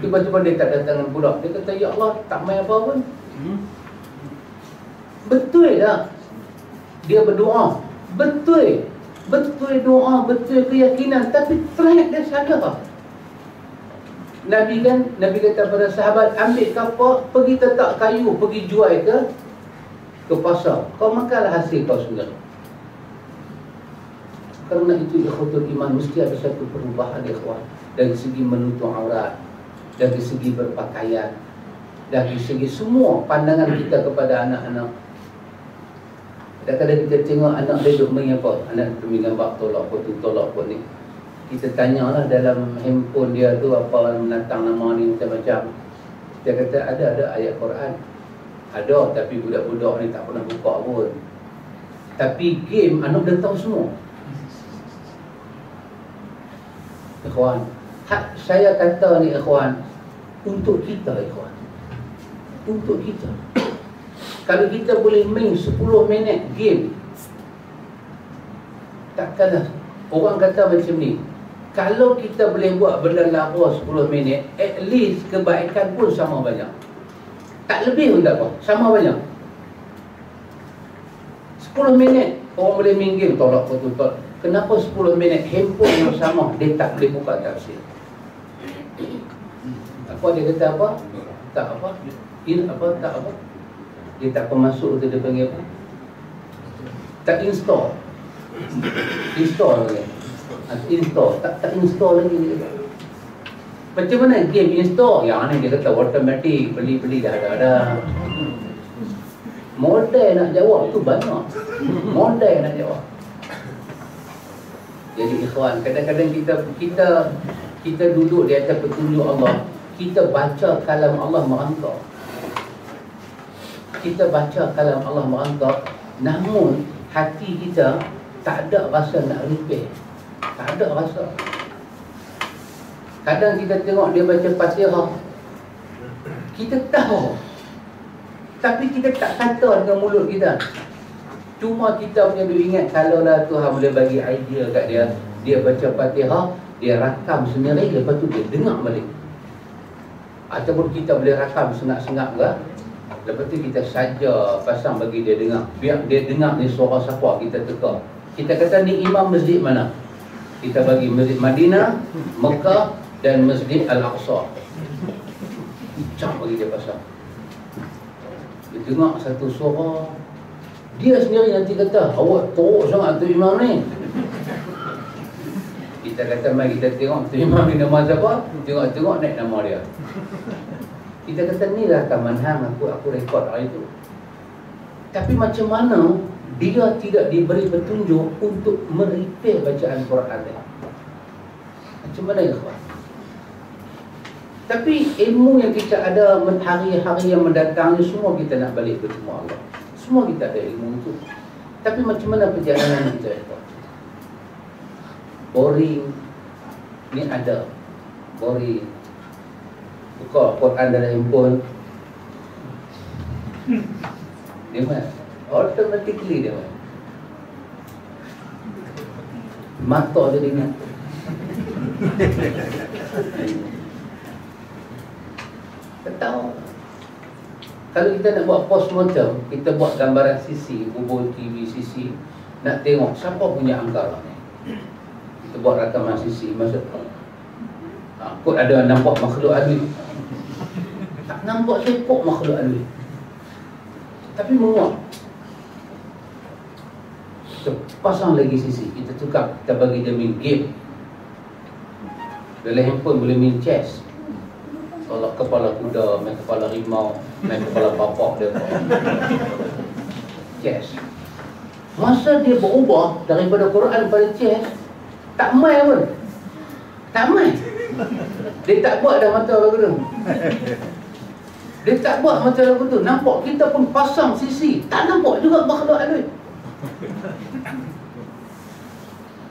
Tiba-tiba dia tak datang pula. Dia kata, ya Allah tak main apa pun. Betul tak? Dia berdoa, betul. Betul doa, betul keyakinan, tapi track dia salah. Nabi kata pada sahabat, ambil kapal, pergi letak kayu, pergi jual ke pasar. Kau makanlah hasil kau sendiri. Kerana itu ikhwatul iman, mesti ada satu perubahan ikhwan. Dari segi menutup aurat, dari segi berpakaian, dari segi semua pandangan kita kepada anak-anak. Kadang-kadang kita tengok anak dia duduk main apa, anak tu gambar tolak apa tu, tolak apa ni. Kita tanyalah dalam handphone dia tu apa menatang nama ni macam-macam. Dia kata ada ayat Quran. Ada, tapi budak-budak ni tak pernah buka pun. Tapi game anak dah tahu semua. Ikhwan, saya kata ni ikhwan, untuk kita ikhwan, untuk kita. Kalau kita boleh main 10 minit game, takkanlah. Orang kata macam ni, kalau kita boleh buat benda lara 10 minit, at least kebaikan pun sama banyak. Tak lebih pun tak apa, sama banyak. 10 minit orang boleh main game, tolak betul-betul. Kenapa 10 minit handphone yang sama dia tak boleh buka tafsir? Apa dia kata apa? Tak apa? Tak apa? Dia tak masuk tu, dia panggil apa? Tak install. Install lagi. Install. Tak install lagi dia kata. Macam mana game install? Yang ni dia kata automatic, beli-beli dah ada. Model nak jawab tu banyak. Model nak jawab. Jadi ikhwan, kadang-kadang kita duduk di atas petunjuk Allah. Kita baca kalam Allah merangkak. Kita baca kalam Allah merangkak, namun hati kita tak ada rasa nak repair. Tak ada rasa. Kadang kita tengok dia baca Fatihah, kita tahu, tapi kita tak kata dengan mulut kita. Cuma kita punya duk ingat, kalaulah Tuhan boleh bagi idea kat dia, dia baca Fatihah, dia rakam sendiri, lepas tu dia dengar balik. Ataupun kita boleh rakam sengak-sengak ke, lepas tu kita saja pasang bagi dia dengar. Biar dia dengar ni suara siapa, kita teka. Kita kata ni imam masjid mana? Kita bagi Masjid Madinah, Mekah dan Masjid Al-Aqsa. Cak bagi dia pasang. Dia dengar satu suara, dia sendiri nanti kata, awak teruk sangat tu imam ni. Kita kata, mari kita tengok tu imam ni nama siapa. Tengok-tengok naik nama dia. Kita kata, ni lah rakaman hang aku rekod hari tu. Tapi macam mana dia tidak diberi petunjuk untuk merepair bacaan Quran dia? Macam mana ikhwan? Tapi ilmu yang kita ada hari-hari yang mendatang ni, semua kita nak balik bertemu Allah. Semua kita ada ilmu itu. Tapi macam mana perjalanan kita ikhwan? Boring. Ni ada boring. Buka Quran dalam handphone, dia mana? Automatically dia mana? Mata dia dengar. Tak tahu. Kalau kita nak buat postmortem, kita buat gambaran sisi, bubur TV sisi, nak tengok siapa punya angkara ni. Kita buat rakaman sisi, maksud kot ada nampak makhluk alwi. Tak nampak sepok makhluk alwi, tapi menguap. Kita pasang lagi sisi, kita tukar, kita bagi dia main game. Dalam handphone boleh main chess. Kalau kepala kuda, main kepala rimau, main kepala bapak dia. Chess. Masa dia berubah daripada Quran pada chess, tak main pun. Tak main. Dia tak buat dah mata lagu tu. Dia tak buat mata lagu tu. Nampak kita pun pasang sisi, tak nampak juga makhluk alwi.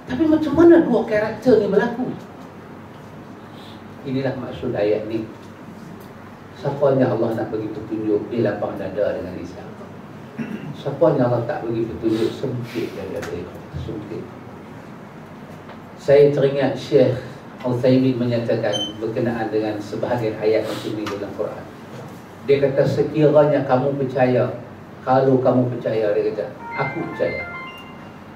Tapi macam mana dua karakter ni berlaku? Inilah maksud ayat ni. Siapanya Allah nak bagi petunjuk, dia lapang dada dengan Islam. Siapanya Allah tak bagi petunjuk, sempit dada dia. Sempit. Saya teringat Syekh Utsaimin menyatakan berkenaan dengan sebahagian ayat macam ini dalam Quran. Dia kata, sekiranya kamu percaya, kalau kamu percaya, dia kata, aku percaya.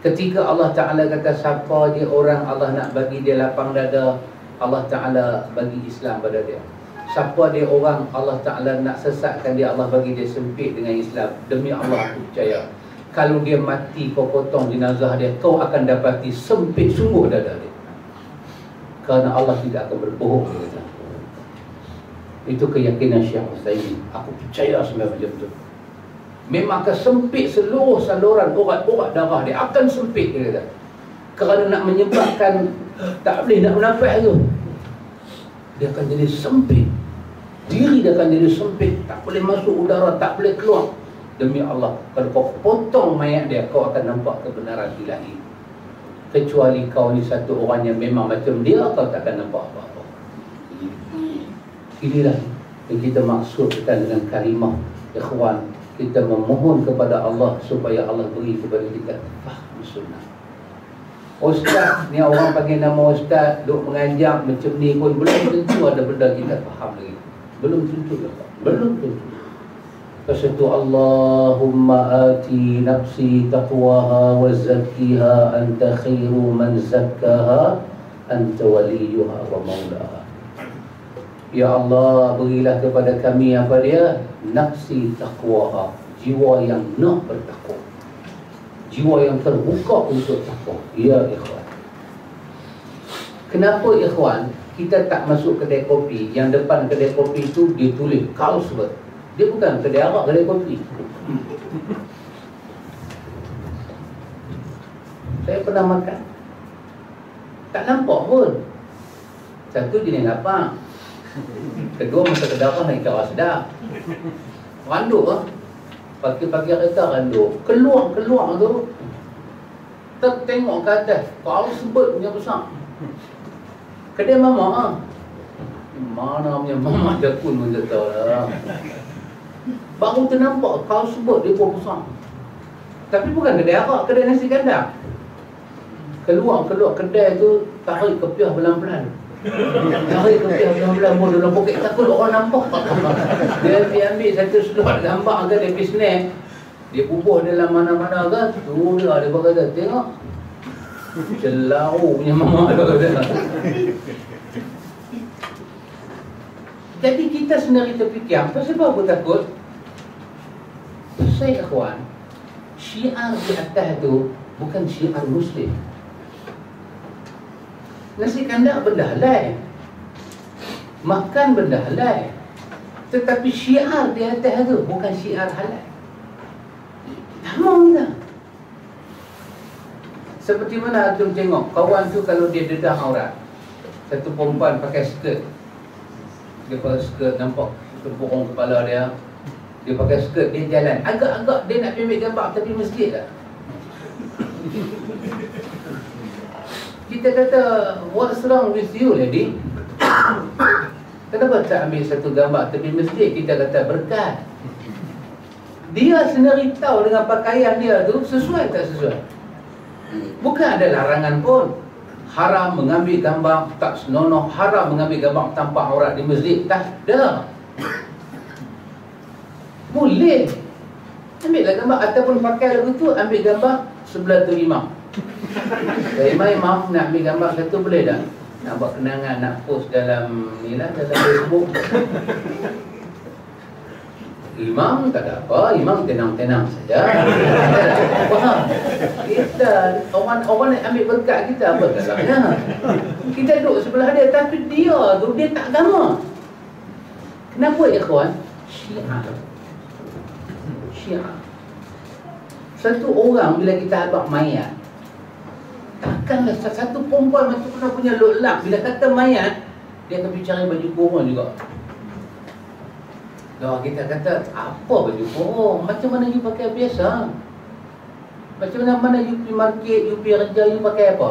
Ketika Allah Ta'ala kata siapa dia orang Allah nak bagi dia lapang dada, Allah Ta'ala bagi Islam pada dia. Siapa dia orang Allah Ta'ala nak sesatkan dia, Allah bagi dia sempit dengan Islam. Demi Allah aku percaya. Kalau dia mati, kau potong jenazah dia, kau akan dapati sempit sungguh dada dia. Kerana Allah tidak akan berbohong. Itu keyakinan Syekh Utsaimin. Aku percaya sebenarnya macam tu. Memang akan sempit seluruh saluran urat-urat darah dia, akan sempit dia kata. Kerana nak menyebabkan tak boleh nak bernafas tu, dia akan jadi sempit. Diri dia akan jadi sempit, tak boleh masuk udara, tak boleh keluar. Demi Allah, kalau kau potong mayat dia, kau akan nampak kebenaran ilahi. Kecuali kau ni satu orang yang memang macam dia, kau tak akan nampak apa-apa. Inilah yang kita maksudkan dengan kalimah ikhwan. Kita memohon kepada Allah supaya Allah beri kepada kita faham sunnah. Ustaz, ni orang panggil nama ustaz, duk mengajar macam ni pun belum tentu ada benda kita faham lagi. Belum tentu juga. Belum tentu. Fasatu Allahumma ati nafsi taqwaha wa zakkiha anta khairu man zakkaha anta waliyuha wa maulaha. Ya Allah, berilah kepada kami apa dia? Nafsi taqwaha, jiwa yang nak bertakwa, jiwa yang terbuka untuk takwa. Ya ikhwan, kenapa ikhwan kita tak masuk kedai kopi yang depan kedai kopi itu ditulis Carlsberg? Dia bukan kedai arak, kedai kopi. Saya pernah makan, tak nampak pun. Satu jenis lapang, kedua masa kedarah naik darah sedap. Randuk lah, pagi-pagi kereta randuk, keluar tu, tengok ke atas, Carlsberg punya besar. Kedai mama ah. Mana punya mama dah pun tak tahu lah. Baru ternampak Carlsberg dia pun besar. Tapi bukan kedai arak, kedai nasi kandar. Keluar kedai tu, tarik kepiah pelan-pelan. Tarik kepiah pelan-pelan pun dalam poket, takut orang nampak. Dia ambil satu slot gambar ke, dia pergi snap. Dia bubuh dalam mana-mana ke, tu dia berkata, tengok celau punya mama dia kata. Jadi kita sendiri terfikir, apa sebab aku takut? Saya kawan, syiar di atas tu bukan syiar Muslim. Nasi kandar benda halal, makan benda halal, tetapi syiar di atas tu bukan syiar halal. Tak mau kita. Seperti mana antum tengok kawan tu kalau dia dedah aurat, satu perempuan pakai skirt, dia pakai skirt nampak terborong kepala dia, dia pakai skirt, dia jalan agak-agak dia nak ambil gambar tepi masjid lah. Kita kata, what's wrong with you lady? Kenapa tak ambil satu gambar tepi masjid? Kita kata berkat. Dia sendiri tahu dengan pakaian dia tu sesuai tak sesuai. Bukan ada larangan pun. Haram mengambil gambar tak senonoh, haram mengambil gambar tampak aurat di masjid, tak ada. Boleh ambillah gambar, ataupun pakai lagu tu, ambil gambar sebelah tu imam. Imam nak ambil gambar satu boleh tak? Nak buat kenangan, nak post dalam ni lah, dalam Facebook. Imam tak ada apa, imam tenang-tenang saja. Faham? Kita orang nak ambil berkat kita, apa salahnya? Kita duduk sebelah dia, tapi dia tu dia tak agama. Kenapa ikhwan? Syiar. Satu orang bila kita habaq mayat, takkanlah satu perempuan macam mana punya lok-lak, bila kata mayat, dia akan pergi cari baju kurung juga. Kalau kita kata, apa baju kurung? Macam mana you pakai biasa? Macam mana you pergi market, you pergi kerja, you pakai apa?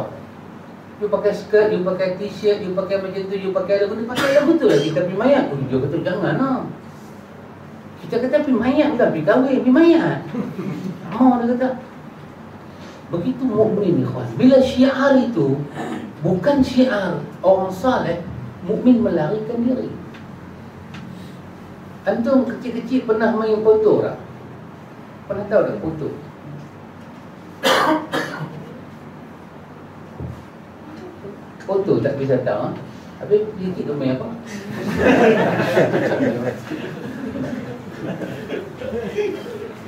You pakai skirt, you pakai t-shirt, you pakai macam tu, you pakai lagu ni, pakai lagu tu lah. Kita pergi mayat. Dia kata, jangan lah. Kita kata pergi mayat, bukan pergi kahwin, pergi mayat. Mau dia kata. Begitu mukmin ikhwan. Bila syiar itu bukan syiar orang saleh, mukmin melarikan diri. Antum kecil-kecil pernah main foto tak? Pernah tahu tak foto? Foto tak bisa tahu. Habis sedikit tu main apa?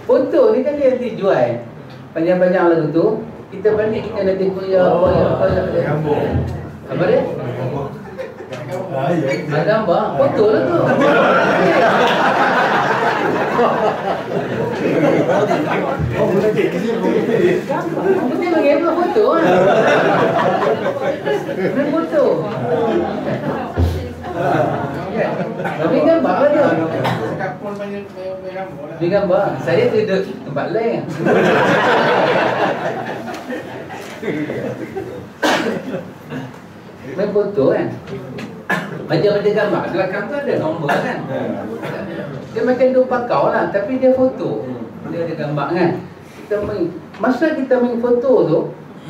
Foto ni kan dia nanti jual. panjang-panjang lagu tu, kita balik kita nanti koyak. Apa dia? Ada gambar, foto lah tu. Mesti bagi apa foto kan? Main foto. Tapi gambar lah dia. Dia gambar. Saya duduk tempat lain. Main foto kan? Macam ada gambar, belakang tu ada nombor kan? Dia macam duk pakau lah, tapi dia foto. Dia ada gambar kan? Kita main, masa kita main foto tu,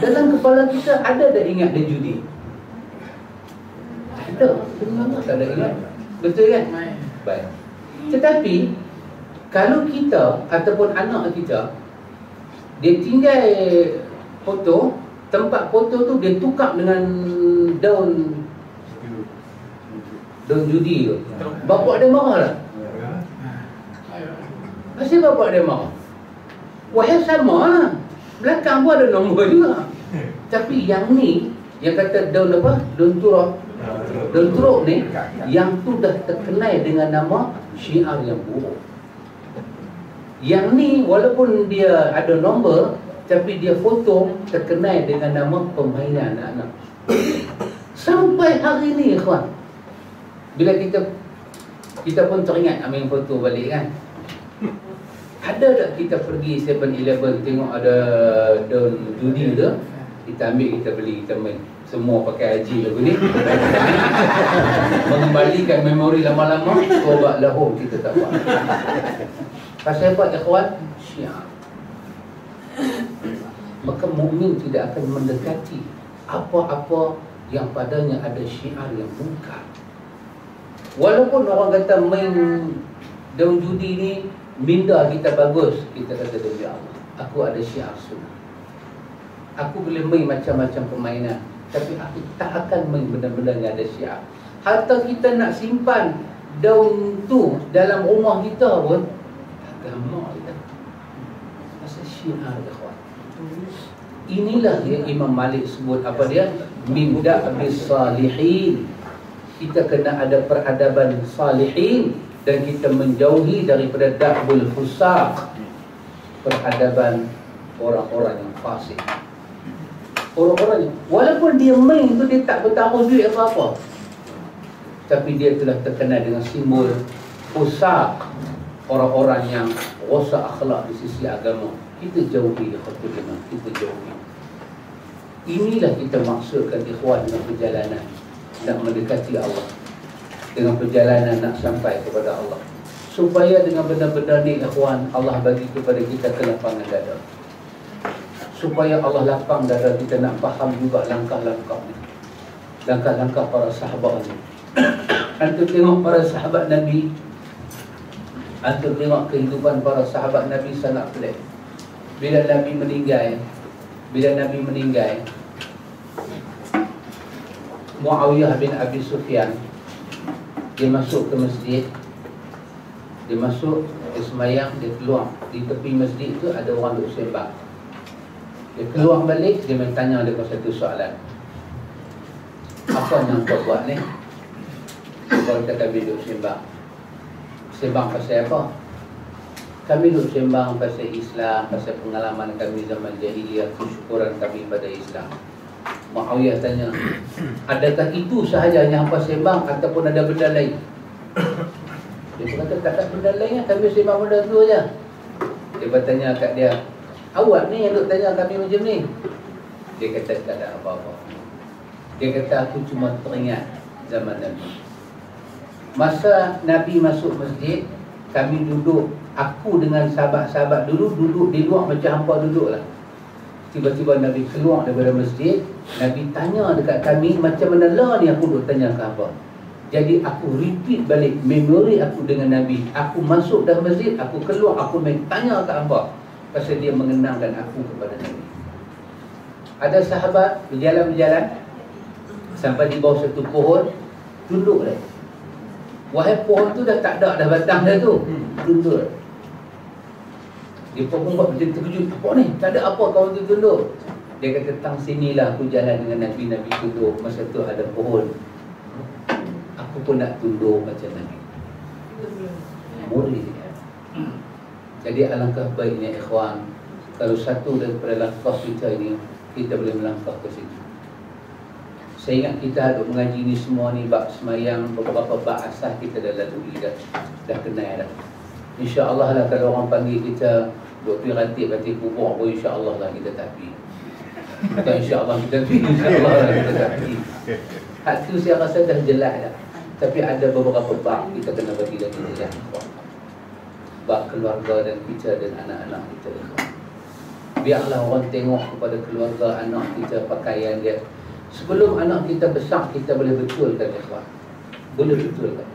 dalam kepala kita ada dah ingat dia judi. Ada, tak ada ingat. Betul kan? Baik. Tetapi kalau kita ataupun anak kita, dia tinggal foto, tempat foto tu dia tukar dengan daun judi tu. Bapak dia marah tak? Pasti bapak dia marah. Wahai sama lah, belakang pun ada nombor juga. Tapi yang ni, yang kata daun apa? Daun turuk. Daun turuk ni, yang tu dah terkenal dengan nama syiar yang buruk. Yang ni walaupun dia ada nombor, tapi dia foto terkenal dengan nama permainan anak-anak. Sampai hari ni ikhwan, bila kita pun teringat ambil foto balik kan. Ada tak kita pergi 7-Eleven tengok ada daun judi tu, kita ambil, kita beli, kita main. Semua pakai haji lagu ni. Mengembalikan memori lama-lama, tobat lahum kita tak buat. Pasal apa ikhwan? Syiar. Maka mukmin tidak akan mendekati apa-apa yang padanya ada syiar yang mungkar. Walaupun orang kata main daun judi ni minda kita bagus, kita kata demi Allah, aku ada syiar sunnah. Aku boleh main macam-macam permainan, tapi aku tak akan main benda-benda yang ada syiar. Harta kita nak simpan daun tu dalam rumah kita pun agama kita. Pasal syiar ikhwan. Inilah yang Imam Malik sebut apa dia? Min da'bis salihin. Kita kena ada peradaban salihin dan kita menjauhi daripada da'bul fusaq, peradaban orang-orang yang fasik. Orang-orang yang walaupun dia main tu dia tak bertaruh duit apa-apa, tapi dia telah terkenal dengan simbol fusaq, orang-orang yang rosak akhlak di sisi agama. Kita jauhi khatulina, kita jauhi. Inilah kita maksudkan ikhwan dengan perjalanan nak mendekati Allah, dengan perjalanan nak sampai kepada Allah, supaya dengan benda-benda ni ikhwan, Allah bagi kepada kita kelapangan dada, supaya Allah lapang dada kita nak faham juga langkah-langkah ni, langkah-langkah para sahabat ni. Antum tengok para sahabat Nabi, antum tengok kehidupan para sahabat Nabi sangat pelik. Bila Nabi meninggal, Muawiyah bin Abi Sufyan, dia masuk ke masjid, dia masuk, dia semayang, dia keluar. Di tepi masjid tu ada orang duduk sembang. Dia keluar balik, dia bertanya dia satu soalan. Apa yang kau buat ni? Kau kata kami duduk sembang. Sembang pasal apa? Kami duduk sembang pasal Islam, pasal pengalaman kami zaman jahiliyah, kesyukuran kami pada Islam. Muawiyah tanya, adakah itu sahaja yang hampa sembang ataupun ada benda lain? Dia kata tak ada benda lain, kami sembang benda tu saja. Dia bertanya kat dia, awak ni yang duk tanya kami macam ni? Dia kata tak ada apa-apa. Dia kata aku cuma teringat zaman Nabi. Masa Nabi masuk masjid, kami duduk, aku dengan sahabat-sahabat dulu duduk di luar macam hampa duduk lah. Tiba-tiba Nabi keluar daripada masjid, Nabi tanya dekat kami macam mana lah ni aku duk tanya ke apa. Jadi aku repeat balik memori aku dengan Nabi. Aku masuk dalam masjid, aku keluar, aku main tanya ke apa, pasal dia mengenangkan aku kepada Nabi. Ada sahabat berjalan-berjalan sampai di bawah satu pohon, duduk lah. Wahai pohon tu dah tak ada dah batang dah tu, duduk. Dia pun buat macam terkejut. Apa ni? Tak ada apa kawan tu tunduk. Dia kata, tang sinilah aku jalan dengan Nabi-Nabi tunduk. Masa tu ada pohon. Aku pun nak tunduk macam Nabi. Murid. Jadi alangkah baiknya ikhwan, kalau satu daripada langkah kita ini, kita boleh melangkah ke situ. Saya ingat kita ada mengaji ni semua ni, bab semayang, beberapa bab asas kita dah lalui dah kenal dah. InsyaAllah lah kalau orang panggil kita buat pergi ratib kubur pun insyaAllah lah kita tak pergi. Bukan insyaAllah kita pergi, insyaAllah lah kita tak pergi. Hak tu saya rasa dah jelas dah. Tapi ada beberapa bab kita kena bagi lagi jelas. Bab keluarga dan kita dan anak-anak kita. Biarlah orang tengok kepada keluarga anak kita, pakaian dia. Sebelum anak kita besar, kita boleh betulkan ikhwan. Boleh betulkan.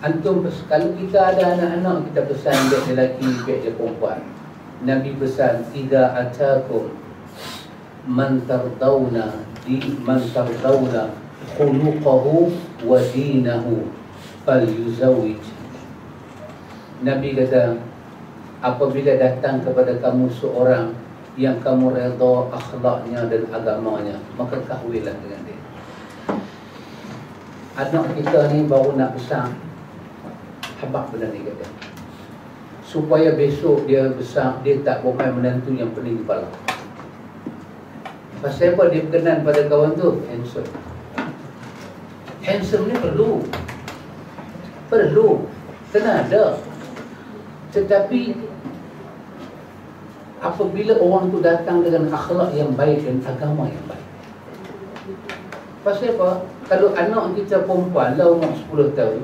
Antum, kalau kita ada anak-anak, kita pesan baik dia lelaki, baik dia perempuan. Nabi pesan, idza atakum man tardawna khuluquhu wa dinahu falyuzawwij. Nabi kata, apabila datang kepada kamu seorang yang kamu redha akhlaknya dan agamanya, maka kahwinlah dengan dia. Anak kita ni baru nak besar, habaq benda ni kata, supaya besok dia besar, dia tak bermain menantu yang pening kepala. Pasal apa dia berkenan pada kawan tu? Handsome. Handsome ni perlu kena ada. Tetapi apabila orang tu datang dengan akhlak yang baik dan agama yang baik. Pasal apa? Kalau anak kita perempuan lah umur 10 tahun,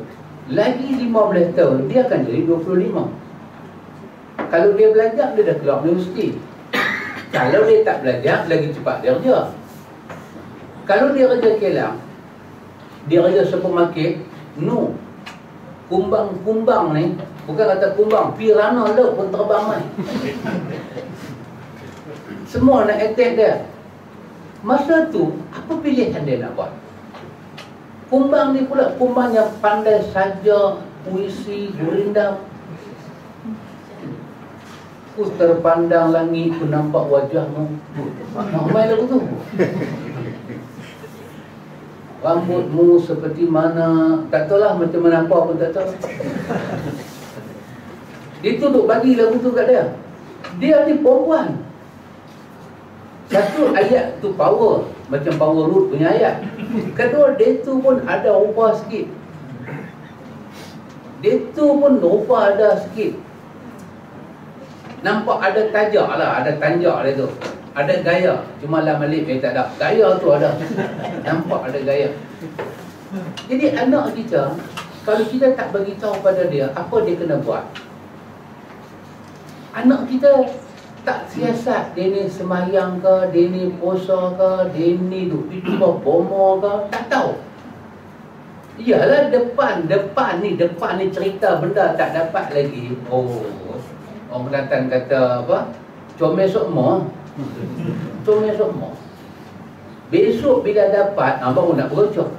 lagi 15 tahun dia akan jadi 25. Kalau dia belajar, dia dah keluar universiti. Kalau dia tak belajar, lagi cepat dia kerja. Kalau dia kerja kelang, dia kerja supermarket, no. Kumbang ni, bukan kata kumbang, pirana laut pun terbang mai. Semua nak attack dia. Masa tu, apa pilihan dia nak buat? Kumbang ni pula kumbang yang pandai saja, puisi, gurindam. Ku terpandang langit, ku nampak wajahmu. Nak main lagu tu. Rambutmu seperti mana, tak tahulah macam mana apa pun tak tahu. Dia tu duk bagi lagu tu kat dia. Dia ni perempuan. Satu ayat tu power, macam power root punya ayat. Kedua, dia tu pun ada rupa sikit. Dia tu pun rupa ada sikit. Nampak ada tajak lah, ada tanjak dia tu. Ada gaya, cuma lah Malik tak ada. Gaya tu ada. Nampak ada gaya. Jadi anak kita, kalau kita tak bagi tahu pada dia apa dia kena buat, anak kita tak siasat dia ni semayang ke, dia ni puasa ke, dia ni duk cuba bomo ke, tak tahu. Iyalah depan ni cerita benda tak dapat lagi. Oh, orang datang kata apa? Comel sokmo. Comel sokmo. Besok bila dapat, baru nak berocok.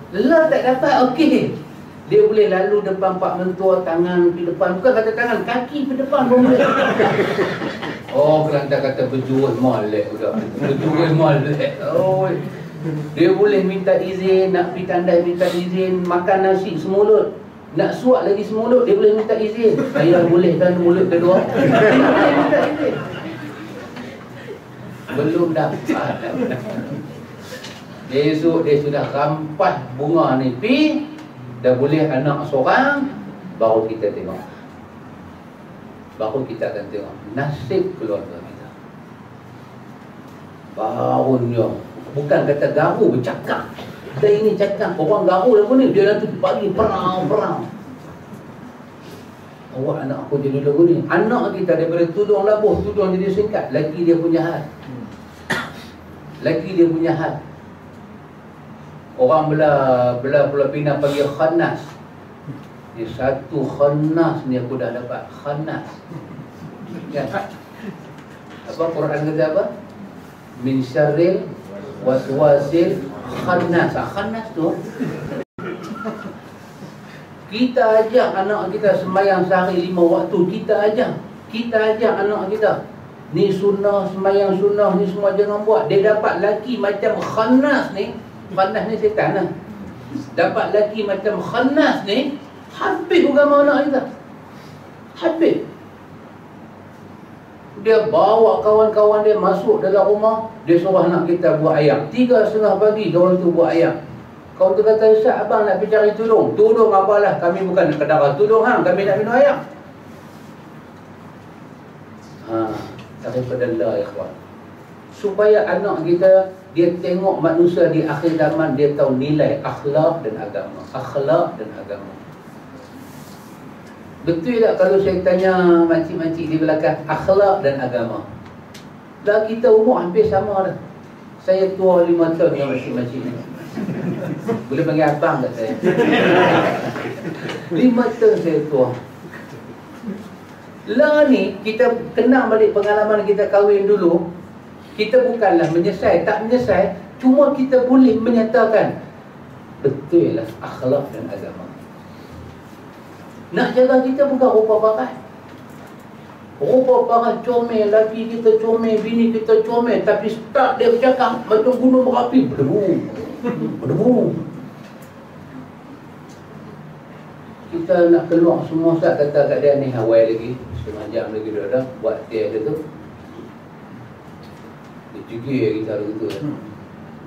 Lah tak dapat, okey. Dia boleh lalu depan Pak Mentua, tangan di depan. Bukan kata tangan, kaki di depan pun boleh. Oh, Kelantan kata berjual molek budak. Berjual molek. Oh, dia boleh minta izin, nak pergi tandai minta izin, makan nasi semulut. Nak suap lagi semulut, dia boleh minta izin. Saya boleh kan mulut kedua? Dia boleh minta izin. Belum dapat. Besok dia sudah rampas bunga ni, pi dah boleh anak seorang, baru kita tengok. Baru kita akan tengok nasib keluarga kita. Barunya, bukan kata garu bercakap. Kita ini cakap, orang garu lagu ni, dia nanti bagi perang. Awak anak aku jadi lagu ni. Anak kita daripada tudung labuh, tudung jadi singkat. Lagi dia punya hal. Orang belah Pulau Pinang panggil khanas. Dia satu khanas ni aku dah dapat. Khanas. Kan? Apa Quran kata apa? Min syarril waswasil khanas. Khanas tu Kita ajak anak kita sembahyang sehari 5 waktu. Kita ajak anak kita. Ni sunnah, sembahyang sunnah ni semua jangan buat. Dia dapat laki macam khannas ni. Khannas ni setan lah. Dapat laki macam khannas ni, habis agama anak kita. Habis. Dia bawa kawan-kawan dia masuk dalam rumah. Dia suruh anak kita buat ayam. 3:30 pagi kawan tu buat ayam. Kawan tu kata, Ustaz, abang nak pergi cari tudung. Tudung apalah, kami bukan kedara tudung hang, kami nak minum ayam. Daripada Allah, ikhwan. Supaya anak kita, dia tengok manusia di akhir zaman, dia tahu nilai akhlak dan agama. Akhlak dan agama. Betul tak kalau saya tanya makcik-makcik di belakang, akhlak dan agama? Dah kita umur hampir sama dah. Saya tua 5 tahun dengan makcik-makcik ni. Boleh panggil abang kat saya. 5 tahun saya tua. Lah ni, kita kenang balik pengalaman kita kahwin dulu. Kita bukanlah menyesal, tak menyesal. Cuma kita boleh menyatakan, betul lah akhlak dan agama. Nak jaga kita bukan rupa pakai. Rupa pakai comel, laki kita comel, bini kita comel. Tapi start dia bercakap macam gunung berapi. Berdebu. Kita nak keluar semua, Ustaz kata kat dia ni, Hawaii lagi 1/2 jam lagi dah buat dia tu. Dia cigir kita gitu.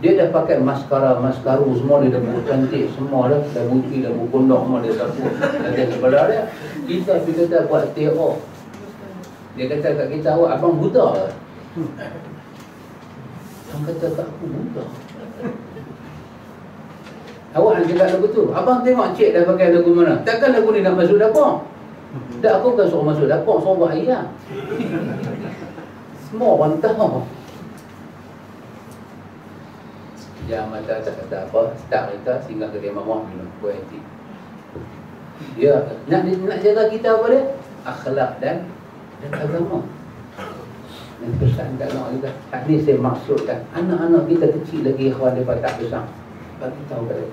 Dia dah pakai maskaru semua, dia dah buat cantik semua dah. Dah buti, dah berkondok semua, dia sapu ada kepala dia. Kita pergi kata buat teok. Dia kata kat kita, awak abang buta ke? Abang kata kat aku buta. Awak nak cakap lagu tu. Abang tengok cik dah pakai lagu mana. Takkan lagu ni nak masuk dapur? Tak, aku bukan suruh masuk dapur, suruh buat ayam. Semua orang tahu. Jangan mata tak kata apa. Start kita singgah ke dia mamah minum kuih hati. Dia nak jaga kita apa dia? Akhlak dan agama. Dan pesan kat anak kita. Tak ni saya maksudkan. Anak-anak kita kecil lagi, ikhwan mereka tak besar. Bagi tahu kat dia.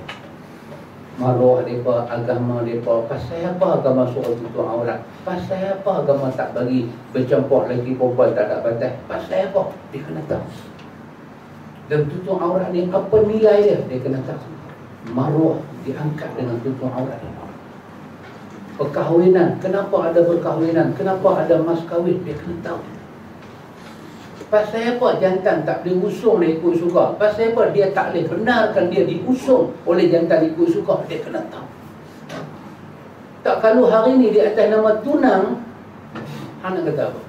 Maruah mereka, agama mereka. Pasal apa agama suruh tutup aurat? Pasal apa agama tak bagi bercampur lelaki perempuan tak ada batas? Pasal apa? Dia kena tahu. Dan tutup aurat ni apa nilai dia? Dia kena tahu. Maruah diangkat dengan tutup aurat. Perkahwinan, kenapa ada perkahwinan? Kenapa ada mas kahwin? Dia kena tahu. Pasal apa jantan tak boleh usung dia ikut suka? Pasal apa dia tak boleh benarkan dia diusung oleh jantan ikut suka? Dia kena tahu. Tak, kalau hari ni di atas nama tunang, anak kata apa?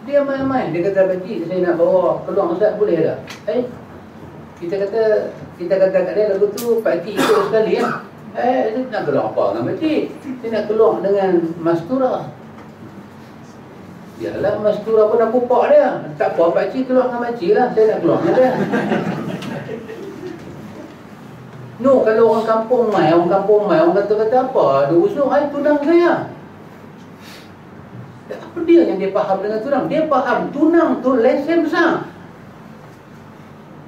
Dia main-main. Dia kata, pakcik, saya nak bawa keluar Ustaz, boleh tak? Kita kata kat dia lagu tu, pakcik ikut sekali kan? Saya nak keluar apa dengan pakcik? Saya nak keluar dengan Mastura. Yalah, Mastura pun aku pak dia. Tak apa, pakcik keluar dengan pakcik lah. Saya nak keluar dengan dia. No, kalau orang kampung mai, orang kata apa? Dia usung, tunang saya. Apa dia yang dia faham dengan tunang? Dia faham tunang tu lesen besar.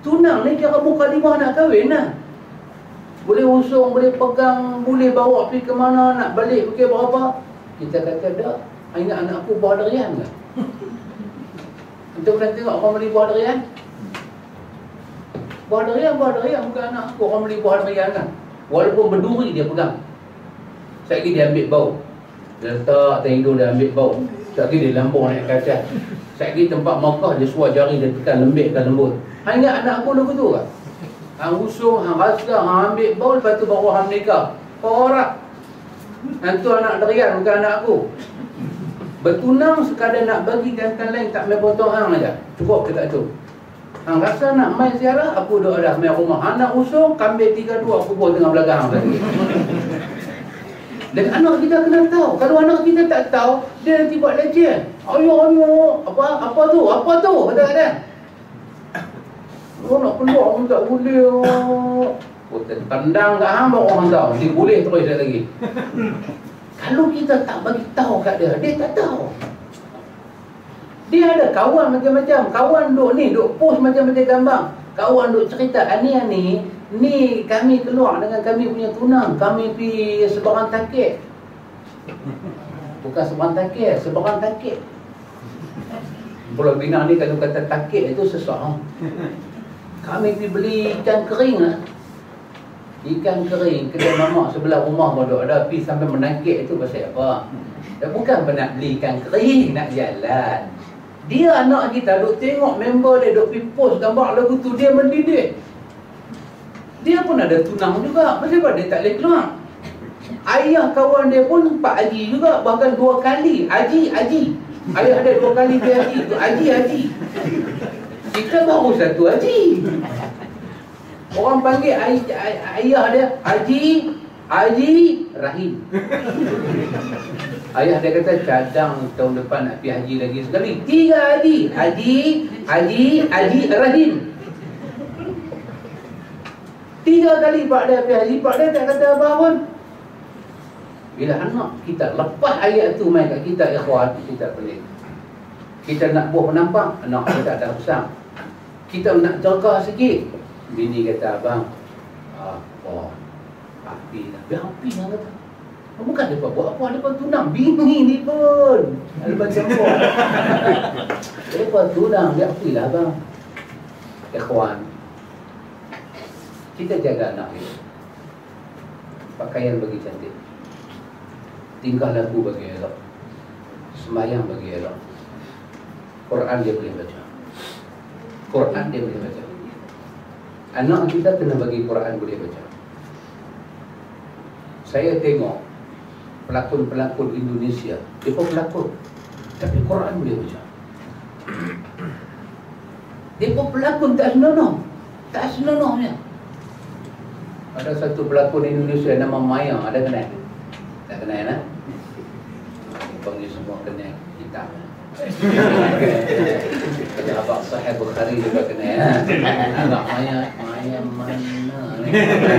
Tunang ni kira mukadimah nak kahwin lah. Boleh usung, boleh pegang, boleh bawa pergi ke mana, nak balik pergi berapa. Kita kata dah, ingat anak aku buah durian ke? Kita pernah tengok orang beli buah durian? Buah durian bukan anak aku. Orang beli buah durian kan, walaupun berduri dia pegang. Sekejap lagi dia ambil bau. Dia letak atas hidung, dia ambil bau. Sekejap lagi dia lambung naik ke atas. Sekejap lagi tempat maukah, dia suar jari, dia tekan lembikkan lembut. Hang ingat anak aku lagu tu ke? Hang usung, hang rasa, hang ambil bau, lepas tu baru hang nikah. Korak. Yang tu anak durian, bukan anak aku. Bertunang sekadar nak bagi jantan lain, tak main potong hang aja. Cukup dekat tu. Hang rasa nak main ziarah, aku dah ada main rumah. Hang nak usung, kambing 3-2, aku pun tengah belakang hang lagi. Dan anak kita kena tahu. Kalau anak kita tak tahu, dia nanti buat leceh. Ayo, apa tu? Kata-kata. Oh, nak keluar pun tak boleh. Oh, tendang kat hang baru orang tahu. Dia boleh terus dia lagi. Kalau kita tak bagi tahu kat dia, dia tak tahu. Dia ada kawan macam-macam. Kawan duk post macam-macam gambar. Kawan duk cerita, ani Ni kami keluar dengan kami punya tunang, kami pergi sebarang takik. Bukan sebarang takik, sebarang takik. Pulau Pinang ni kalau kata takik itu sesuatu. Kami pergi beli ikan kering lah. Ikan kering, kedai mamak sebelah rumah pun ada, pergi sampai menakik itu pasal apa? Dan bukan nak beli ikan kering, nak jalan. Dia anak kita duk tengok member dia duk pergi post gambar lagu tu, dia mendidih. Dia pun ada tunang juga, pasal apa dia tak boleh keluar. Ayah kawan dia pun Pak Haji juga, bahkan 2 kali. Haji. Ayah ada 2 kali dia Haji. Kita baru 1 Haji. Orang panggil ayah dia Haji Rahim. Ayah dia kata cadang tahun depan nak pergi haji lagi sekali. 3 Haji Rahim. 3 kali Pak dia pergi haji, Pak dia tak kata apa pun. Bila anak kita lepas ayat tu main kat kita, ikhwan, kita pelik. Kita nak buat penampak, anak kita dah besar. Kita nak jaga sikit, bini kata, abang, apa? Api lah. Biar api lah kata. Bukan dia buat apa, dia pun tunang. Bini ni pun. Ada macam apa. Dia pun tunang, biar api lah abang. Ikhwan, kita jaga anak kita. Pakaian bagi cantik, tingkah laku bagi elok, sembahyang bagi elok, Quran dia boleh baca. Quran dia boleh baca. Anak kita kena bagi Quran boleh baca. Saya tengok pelakon-pelakon Indonesia, dia pun pelakon, tapi Quran boleh baca. Dia pun pelakon tak senonoh, tak senonohnya. Ada satu pelakon Indonesia nama Maya, ada kenal? Tak kenal lah? Panggil semua kenal hitam. Kalau Abang Sahih Bukhari juga kenal lah. Abang Maya mana?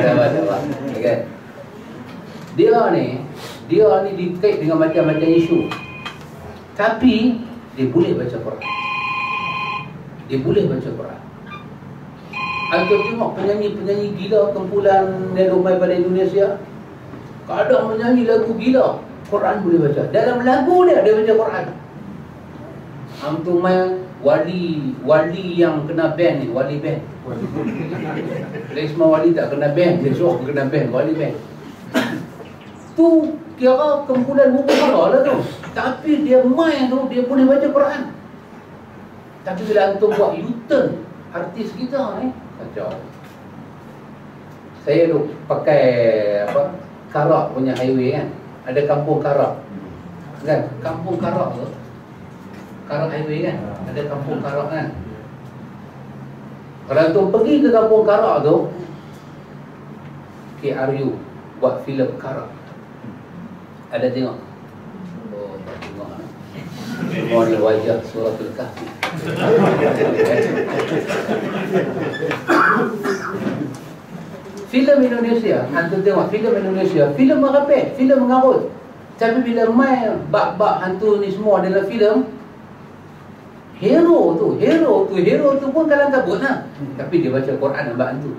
Tak. Okay. Dia ni dikait dengan macam-macam isu. Tapi dia boleh baca Quran. Dia boleh baca Quran. Antum tengok penyanyi-penyanyi gila kumpulan Nelomai pada Indonesia, kadang menyanyi lagu gila, Quran boleh baca. Dalam lagu dia baca Quran. Antum main wali yang kena ban ni, wali ban. Semua wali tak kena ban, dia suruh kena ban, wali ban. Tu kira kumpulan hubungan lah tu. Tapi dia main tu, dia boleh baca Quran. Tapi bila antum buat U-turn artis kita ni, kacau. Saya duk pakai apa, Karak punya highway kan. Ada kampung Karak. Kan? Kampung Karak tu, Karak highway kan. Ada kampung Karak kan. Kalau tu pergi ke kampung Karak tu, KRU buat filem Karak. Ada tengok? Oh, tak tengok. Semua ni wajah Suratul Kahfi. Filem Indonesia, hantu tengok filem Indonesia, filem merapet, filem mengarut. Tapi bila main bab-bab hantu ni semua dalam filem, hero tu pun kalang kabut lah. Tapi dia baca Quran nampak hantu.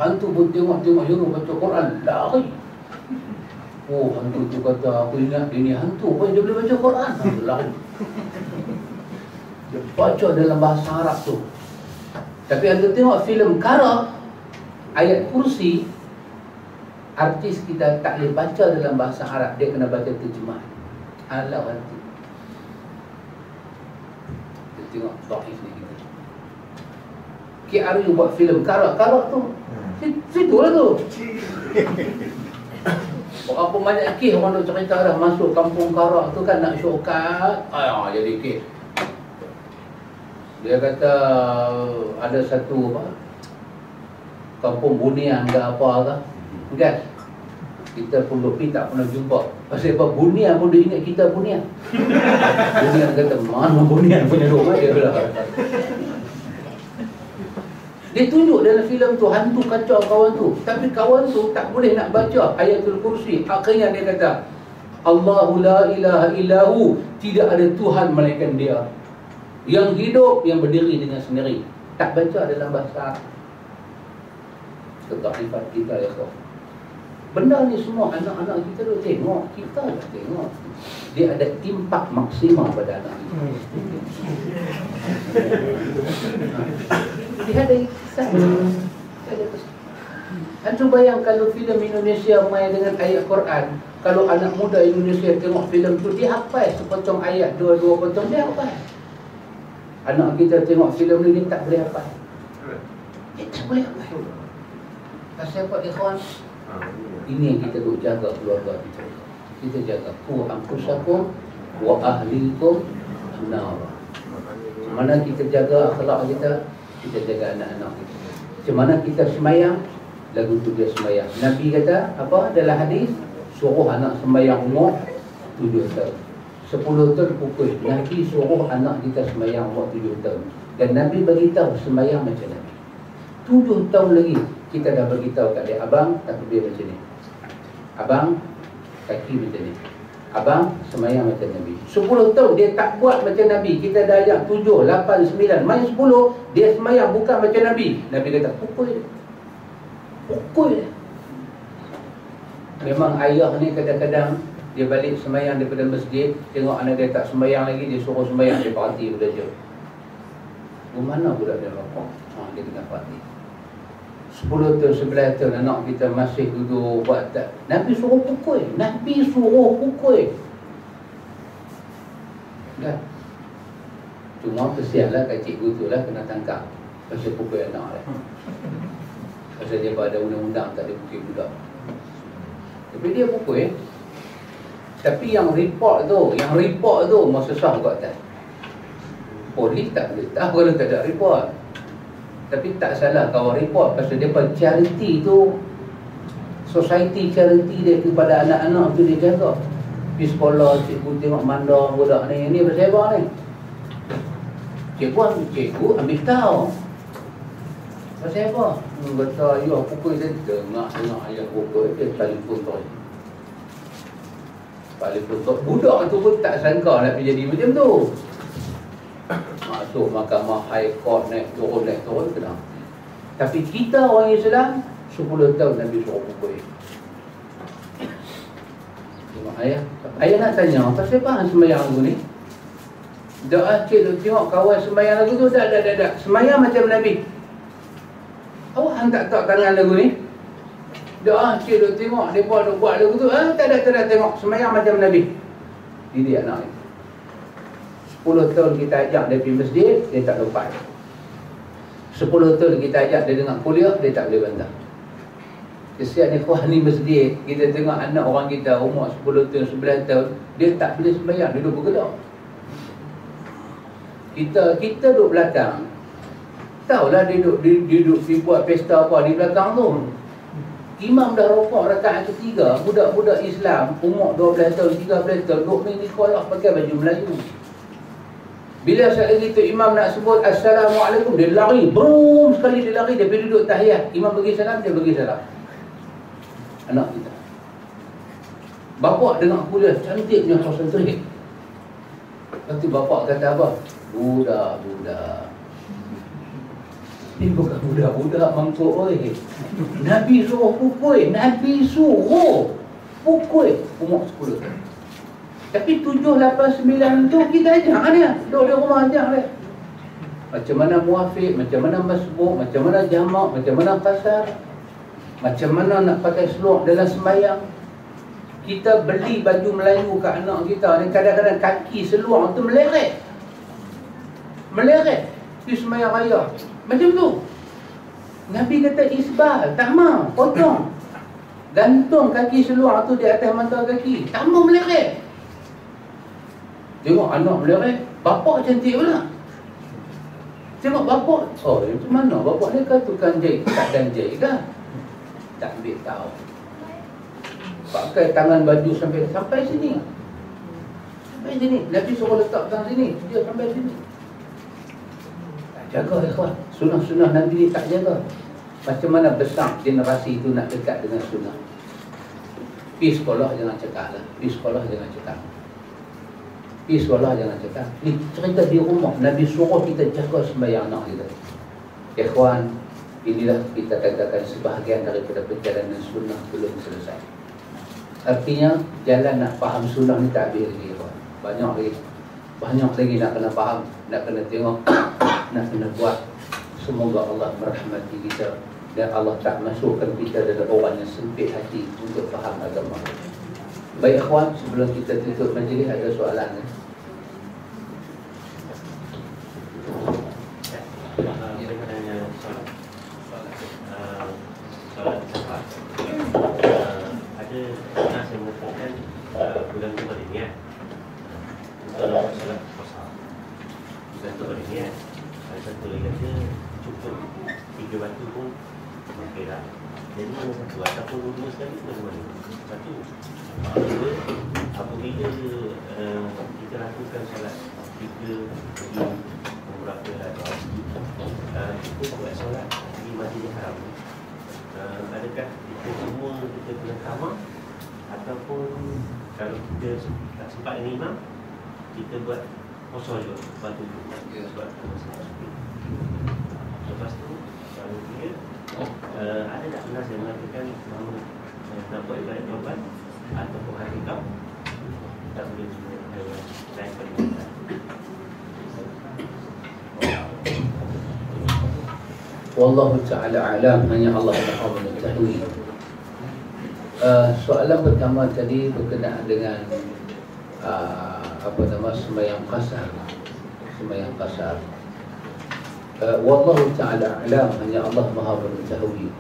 Hantu pun tengok hero baca Quran, lari. Oh, hantu tu kata, aku ingat dia ni hantu pun dia boleh baca Quran. Alhamdulillah. Dia baca dalam bahasa Arab tu. Tapi anda tengok filem Karak, ayat kursi, artis kita tak boleh baca dalam bahasa Arab, dia kena baca terjemahan. Alah hantu. Kita tengok dhaif ni kita. KRU buat filem Karak tu. Situ lah tu. Berapa banyak kes orang nak cerita dah masuk kampung Karak tu kan nak shortcut, jadi kes. Dia kata ada satu apa, kampung Bunian ke apa ke, kan? Kita pun lebih tak pernah jumpa. Pasal apa Bunian pun dia ingat kita Bunian. Bunian kata mana Bunian punya rumah dia belah. Dia tunjuk dalam filem tu hantu kacau kawan tu. Tapi kawan tu tak boleh nak baca ayatul kursi. Akhirnya dia kata, Allahu la ilaha illahu, tidak ada Tuhan melainkan dia, yang hidup, yang berdiri dengan sendiri. Tak baca dalam bahasa Arab. kedaifan kita ya kau. Benda ni semua anak-anak kita tu tengok, kita dah tengok. Dia ada impak maksimal pada anak kita. Dia ada kesan. Antum bayang kalau filem Indonesia main dengan ayat Quran, kalau anak muda Indonesia tengok filem tu, dia hafal sepotong ayat, dua potong dia hafal. Anak kita tengok filem ni, dia tak boleh hafal. Dia tak boleh hafal. Pasal apa ikhwan? Ini yang kita duk jaga keluarga kita. Kita jaga ku anfusakum wa ahlikum nar. Mana kita jaga akhlak kita, kita jaga anak-anak kita. Macam mana kita semayang, lagu tu dia semayang. Nabi kata apa dalam hadis, suruh anak semayang umur 7 tahun. 10 tahun pukul. Nabi suruh anak kita semayang umur 7 tahun. Dan Nabi beritahu semayang macam Nabi. 7 tahun lagi kita dah beritahu kat dia, abang takbir macam ni, abang kaki macam ni, abang semayang macam Nabi. 10 tahun dia tak buat macam Nabi. Kita dah ajak 7, 8, 9, main 10, dia semayang bukan macam Nabi. Nabi kata pukul dia. Pukul dia. Memang ayah ni kadang-kadang dia balik semayang daripada masjid, tengok anak dia tak semayang lagi, dia suruh semayang, dia parti budak dia. Mana budak dia rokok? Dia kena parti. 10 tahun, 11 tahun anak kita masih duduk buat tak. Nabi suruh pukul. Nabi suruh pukul. Dah. Cuma kesianlah kat cikgu tu lah kena tangkap pasal pukul anak lah. Pasal dia ada undang-undang tak ada pukul budak. Tapi dia pukul. Tapi yang report tu masa sah kat atas. Polis tak boleh tahu kalau tak ada report. Tapi tak salah kalau report, pasal dia charity tu, society charity dia kepada anak-anak tu dia jaga. Pergi sekolah, cikgu tengok mandang budak ni pasal apa ni? Cikgu ambil tahu pasal apa? Kata ayah pukul dia, dengar ayah pukul dia, telefon tu. Budak tu pun tak sangka nak jadi macam tu. Masuk mahkamah high court, naik turun kena. Tapi kita orang Islam 10 tahun Nabi suruh pukul. Tengok ayah nak tanya pasal apa semayang lagu ni? Dah cik tengok kawan semayang lagu tu, dah semayang macam Nabi. Awak hantar tak tangan lagu ni? Dah cik tengok mereka duk buat lagu tu, tak ada tengok semayang macam Nabi. Didik anak ni 10 tahun kita ajak dia pergi masjid, dia tak lepas. 10 tahun kita ajak dia dengar kuliah, dia tak boleh bantah. Kesian ikhwan ni masjid, kita tengok anak orang kita umur 10 tahun, 11 tahun, dia tak boleh sembahyang, dia duduk bergerak. Kita duduk belakang, tahulah dia duduk buat pesta apa di belakang tu. Imam dah rokok rakaat ketiga, budak-budak Islam umur 12 tahun, 13 tahun duduk main di sekolah pakai baju Melayu. Bila sekali itu imam nak sebut Assalamualaikum, dia lari, brum sekali dia lari, dia pergi duduk tahiyat. Imam bagi salam, dia bagi salam. Anak kita. Bapak dengar kuliah, cantiknya konsentrate. Nanti bapak kata apa? Budak-budak. Ini bukan budak-budak mangkuk oi. Nabi suruh pukul, Nabi suruh pukul umur 10 tahun. Tapi 7, 8, 9 tu kita ajak dia. Duduk di rumah ajak dia. Macam mana muafiq, macam mana masbuk, macam mana jamak, macam mana qasar, macam mana nak pakai seluar dalam sembahyang. Kita beli baju Melayu ke anak kita ni, kadang-kadang kaki seluar tu meleret. Di sembahyang raya. Macam tu. Nabi kata isbal, tak mau, potong. Gantung kaki seluar tu di atas mata kaki. Tak mau meleret. Tengok anak meleret, bapak cantik pula. Tengok bapak, itu mana? Bapak ni kan tukang jahit, tak dan jahit kan? Tak ambil tahu. Pakai tangan baju sampai sini. Sampai sini. Nabi suruh letak tangan sini, dia sampai sini. Tak jaga ikhwan. Sunnah-sunnah Nabi ni tak jaga. Macam mana besar generasi itu nak dekat dengan sunnah. Pergi sekolah jangan cakap lah. Pergi sekolah jangan cakap. Ni cerita di rumah. Nabi suruh kita jaga sembahyang anak kita. Ikhwan, inilah kita katakan sebahagian daripada perjalanan sunnah belum selesai. Artinya jalan nak faham sunnah ni tak habis lagi. Banyak lagi nak kena faham, nak kena tengok, nak kena buat. Semoga Allah merahmati kita dan Allah tak masukkan kita dalam orang yang sempit hati untuk faham agama. Baik ikhwan, sebelum kita tutup majlis, ada soalan? Ada pernah saya mengatakan bulan tu berniat untuk salat puasa. Bulan tu berniat, ada satu lagi kata cukup 3 batu pun okey dah. Jadi mana satu ataupun dua sekali tu mana? Satu. Kedua, apabila kita lakukan salat 3 beberapa hari, kita buat salat di Masjidil Haram. Adakah kita semua kita kena qada ataupun kalau kita tak sempat dengan imam, kita buat kosong juga batu tu sebab lepas tu kalau kira ada tak pernah saya mengatakan bahawa nak buat ibadat taubat ataupun hari kau tak boleh lain perintah. Wallahu ta'ala alam, hanya Allah Maha mengetahui. Soalan pertama tadi berkenaan dengan sembahyang qasar. Sembahyang qasar. Wallahu ta'ala alam, hanya Allah Maha mengetahui.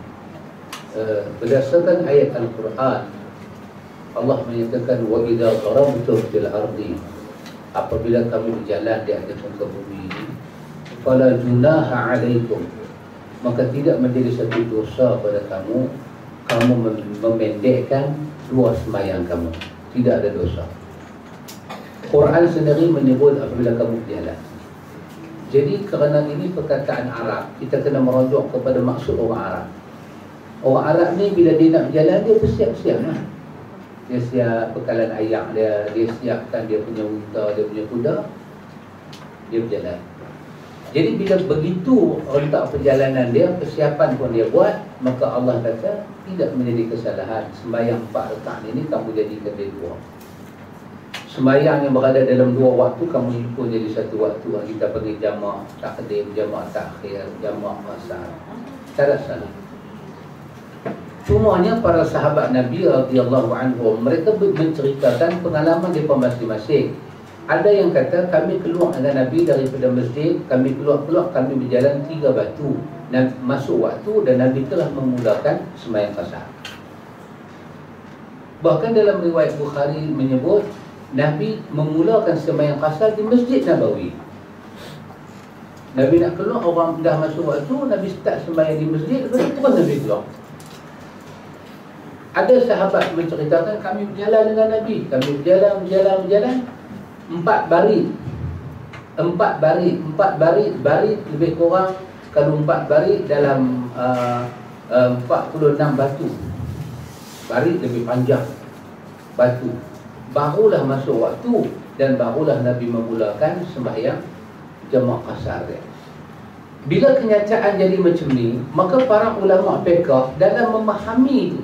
Berdasarkan ayat Al-Quran, Allah menyatakan wa idza darabtum fil ardi, apabila kamu berjalan di atas muka bumi ini, fala junaha alaikum, maka tidak menjadi satu dosa pada kamu memendekkan dua sembahyang kamu. Tidak ada dosa. Quran sendiri menyebut apabila kamu berjalan. Jadi kerana ini perkataan Arab, kita kena merujuk kepada maksud orang Arab. Orang Arab ni bila dia nak berjalan, dia bersiap-siap lah. Dia siap bekalan ayak dia, dia siapkan dia punya unta, dia punya kuda, dia berjalan. Jadi bila begitu rentak perjalanan dia, persiapan pun dia buat, maka Allah kata tidak menjadi kesalahan. Sembahyang 4 rakaat ini kamu jadikan dia 2. Sembahyang yang berada dalam 2 waktu kamu pun jadi satu waktu. Kita panggil jamak takdim, jamak takhir, jamak asar. Tak salah. Cumanya para sahabat Nabi radhiyallahu anhum, mereka menceritakan pengalaman mereka masing-masing. Ada yang kata kami keluar dengan Nabi daripada masjid, kami keluar kami berjalan 3 batu dan masuk waktu dan Nabi telah memulakan sembahyang qasar. Bahkan dalam riwayat Bukhari menyebut Nabi memulakan sembahyang qasar di Masjid Nabawi. Nabi nak keluar, orang dah masuk waktu, Nabi start sembahyang di masjid, lepas tu Nabi keluar. Ada sahabat menceritakan kami berjalan dengan Nabi, kami berjalan 4 barit lebih kurang, kalau 4 barit dalam 46 batu. Barit lebih panjang batu. Barulah masuk waktu dan barulah Nabi memulakan sembahyang jamak qasar dia. Bila kenyataan jadi macam ni, maka para ulama fiqh dalam memahami itu,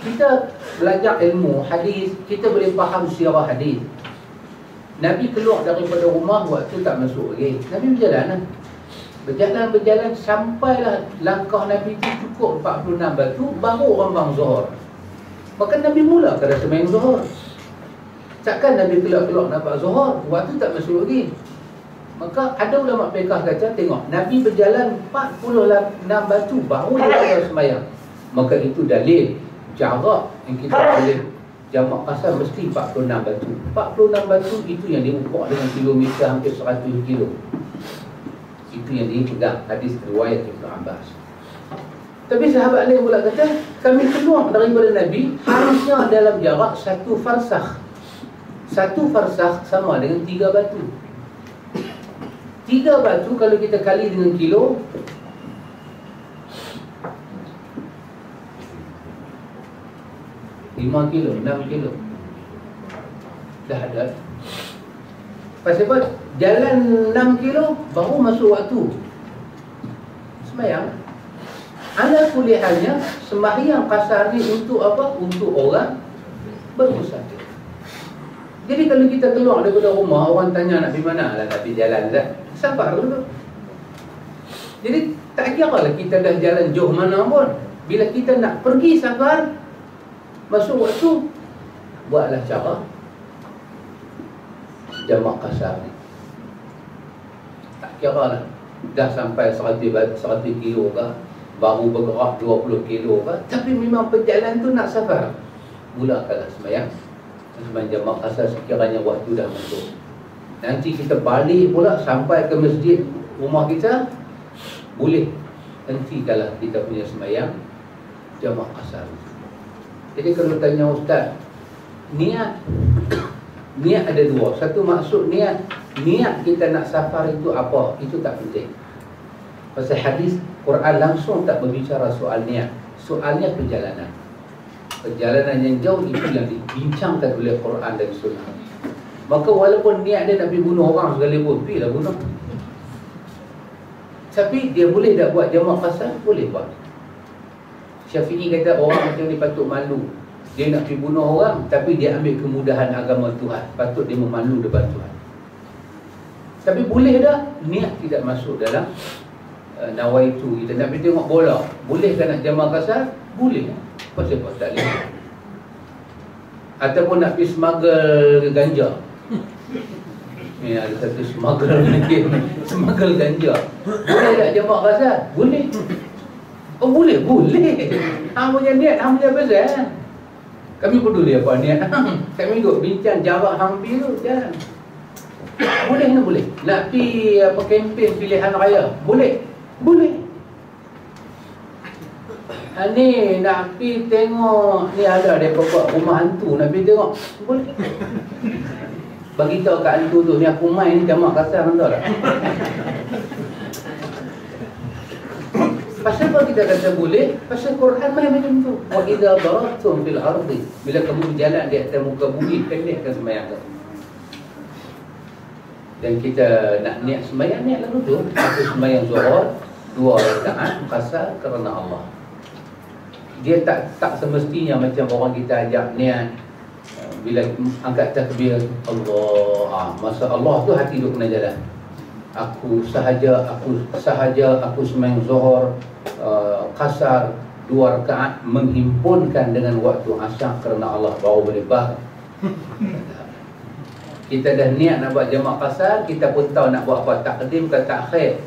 kita belajar ilmu hadis, kita boleh faham sirah hadis. Nabi keluar daripada rumah waktu tak masuk lagi. Nabi berjalan. Berjalan sampailah langkah Nabi itu cukup 46 batu, baru orang bang zuhur. Maka Nabi mula pada sembahyang zuhur. Takkan Nabi keluar nampak zuhur, waktu tak masuk lagi. Maka ada ulama fiqh kata, tengok Nabi berjalan 46 batu baru dia sembahyang. Maka itu dalil jarak yang kita boleh jamak qasar mesti 46 batu. 46 batu itu yang diukur dengan kilometer hampir 100 kilo. Itu yang dipegang hadis riwayat Ibn Abbas. Tapi sahabat lain pula kata, kami keluar daripada Nabi harusnya dalam jarak 1 farsakh. 1 farsakh sama dengan 3 batu. 3 batu kalau kita kali dengan kilo, 5 kilo, 6 kilo dah ada. Pasal apa? Jalan 6 kilo baru masuk waktu. Sembahyang. Ala kulihannya, sembahyang kasar ni untuk apa? Untuk orang bermusafir. Jadi kalau kita keluar daripada rumah, orang tanya nak pergi mana? Lah nak pergi jalan tak? Sabar dulu. Jadi tak kira lah kita dah jalan jauh mana pun. Bila kita nak pergi safar, masuk waktu, buatlah cara jamak kasar ni. Tak kira lah dah sampai 100 kilo ke, baru bergerak 20 kilo ke, tapi memang perjalanan tu nak safar, mulakanlah sembahyang jamak kasar sekiranya waktu dah masuk. Nanti kita balik pula sampai ke masjid rumah kita, boleh hentikanlah kita punya sembahyang jamak kasar. Jadi kalau tanya ustaz, niat ada dua. Satu maksud niat kita nak safar itu apa? Itu tak penting. Pasal hadis Quran langsung tak berbicara soal niat. Soalnya perjalanan. Perjalanan yang jauh itu yang dibincangkan oleh Quran dan Sunnah. Maka walaupun niat dia nak pergi bunuh orang sekalipun, pergilah bunuh. Tapi dia boleh tak buat jamak kasar? Boleh buat. Syafi'i kata orang macam ni patut malu. Dia nak pergi bunuh orang, tapi dia ambil kemudahan agama Tuhan. Patut dia memalu depan Tuhan. Tapi boleh dah niat tidak masuk dalam nawaitu. Kita nak pergi tengok bola, bolehkah nak jamak kasar? Boleh. Pasal tak boleh. Ataupun nak pergi smuggle ganja. Ni ada satu smuggle lagi, smuggle ganja. Boleh tak jamak kasar? Boleh. Oh boleh, boleh. Hang punya niat, hang punya pasal. Kami peduli apa niat. Kami duduk bincang jarak hampir tu jalan. Boleh tak boleh? Nak pergi apa kempen pilihan raya? Boleh. Boleh. Ni nak pergi tengok, ni ada buat rumah hantu, nak pergi tengok. Boleh. Bagi tahu kat hantu tu, ni aku main ni jamak kasar anda tak? Pasal apa kita kata boleh? Pasal Quran main macam tu. Wa idza darabtum fil ardi, bila kamu berjalan di atas muka bumi, pendekkan sembahyang kamu. Dan kita nak niat sembahyang, niat lalu tu. Satu sembahyang zuhur, 2 rakaat kasar kerana Allah. Dia tak semestinya macam orang kita ajak niat bila angkat takbir Allah. Masa Allah tu hati duk kena jalan. Aku sahaja sembahyang zuhur kasar 2 rakaat menghimpunkan dengan waktu asar kerana Allah, baru boleh bah. Kita dah niat nak buat jamak kasar, kita pun tahu nak buat apa, takdim ke takhir.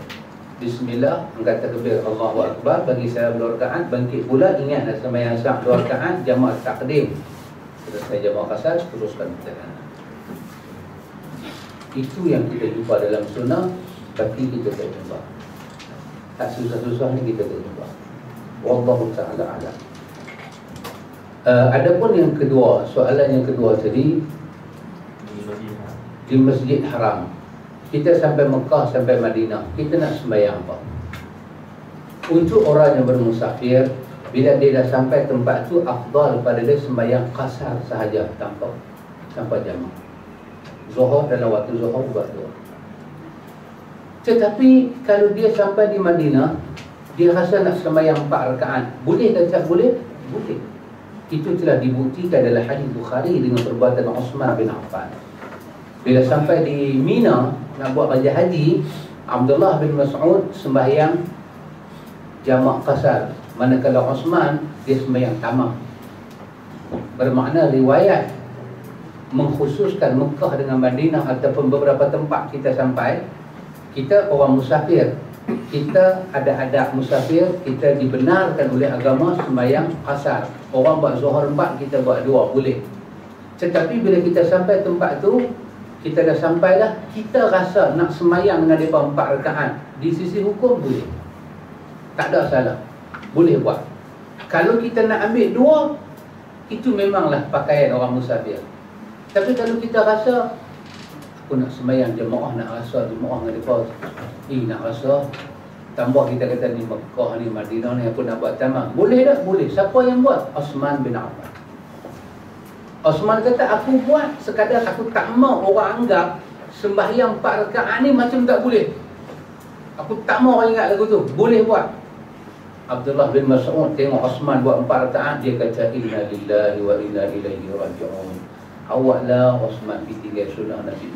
Bismillah, angkat takbir Allahu Akbar, bagi saya 2 rakaat, bangkit pula ingat nak sembahyang asar 2 rakaat, jamak takdim. Selesai jamak kasar, teruskan perjalanan. Itu yang kita jumpa dalam sunnah, tapi kita tak jumpa. Tak susah-susah ni kita tak jumpa. Wallahu ta'ala a'lam. Adapun yang kedua, soalan yang kedua tadi, di Masjid Haram. Kita sampai Mekah, sampai Madinah, kita nak sembahyang apa? Untuk orang yang bermusafir, bila dia dah sampai tempat tu, afdal pada dia sembahyang kasar sahaja, tanpa jamak. Zuhur, dalam waktu zuhur buat 2. Tetapi kalau dia sampai di Madinah, dia rasa nak sembahyang 4 rakaat, boleh tak boleh? Boleh. Itu telah dibuktikan dalam hadis Bukhari dengan perbuatan Uthman bin Affan. Bila sampai di Mina nak buat raja haji, Abdullah bin Mas'ud sembahyang jamak kasar, manakala Uthman dia sembahyang tamam. Bermakna riwayat mengkhususkan Mekah dengan Madinah ataupun beberapa tempat kita sampai, kita orang musafir, kita ada adab musafir, kita dibenarkan oleh agama sembahyang kasar. Orang buat zuhur 4, kita buat 2, boleh. Tetapi bila kita sampai tempat tu, kita dah sampai dah, kita rasa nak sembahyang dengan mereka 4 rakaat, di sisi hukum boleh, tak ada salah, boleh buat. Kalau kita nak ambil 2, itu memanglah pakaian orang musafir. Tapi kalau kita rasa aku nak sembahyang jemaah, nak rasa jemaah dengan mereka, nak rasa tambah, kita kata ni Mekah ni Madinah ni, aku nak buat tamam, boleh tak? Boleh. Siapa yang buat? Uthman bin Affan. Uthman kata, aku buat sekadar aku tak mau orang anggap sembahyang 4 rakaat ni macam tak boleh. Aku tak mau ingat lagu tu. Boleh buat. Abdullah bin Mas'ud tengok Osman buat 4 rakaat, dia kata inna lillahi wa inna ilaihi raji'un. Awaklah Osman ditinggal sunnah Nabi.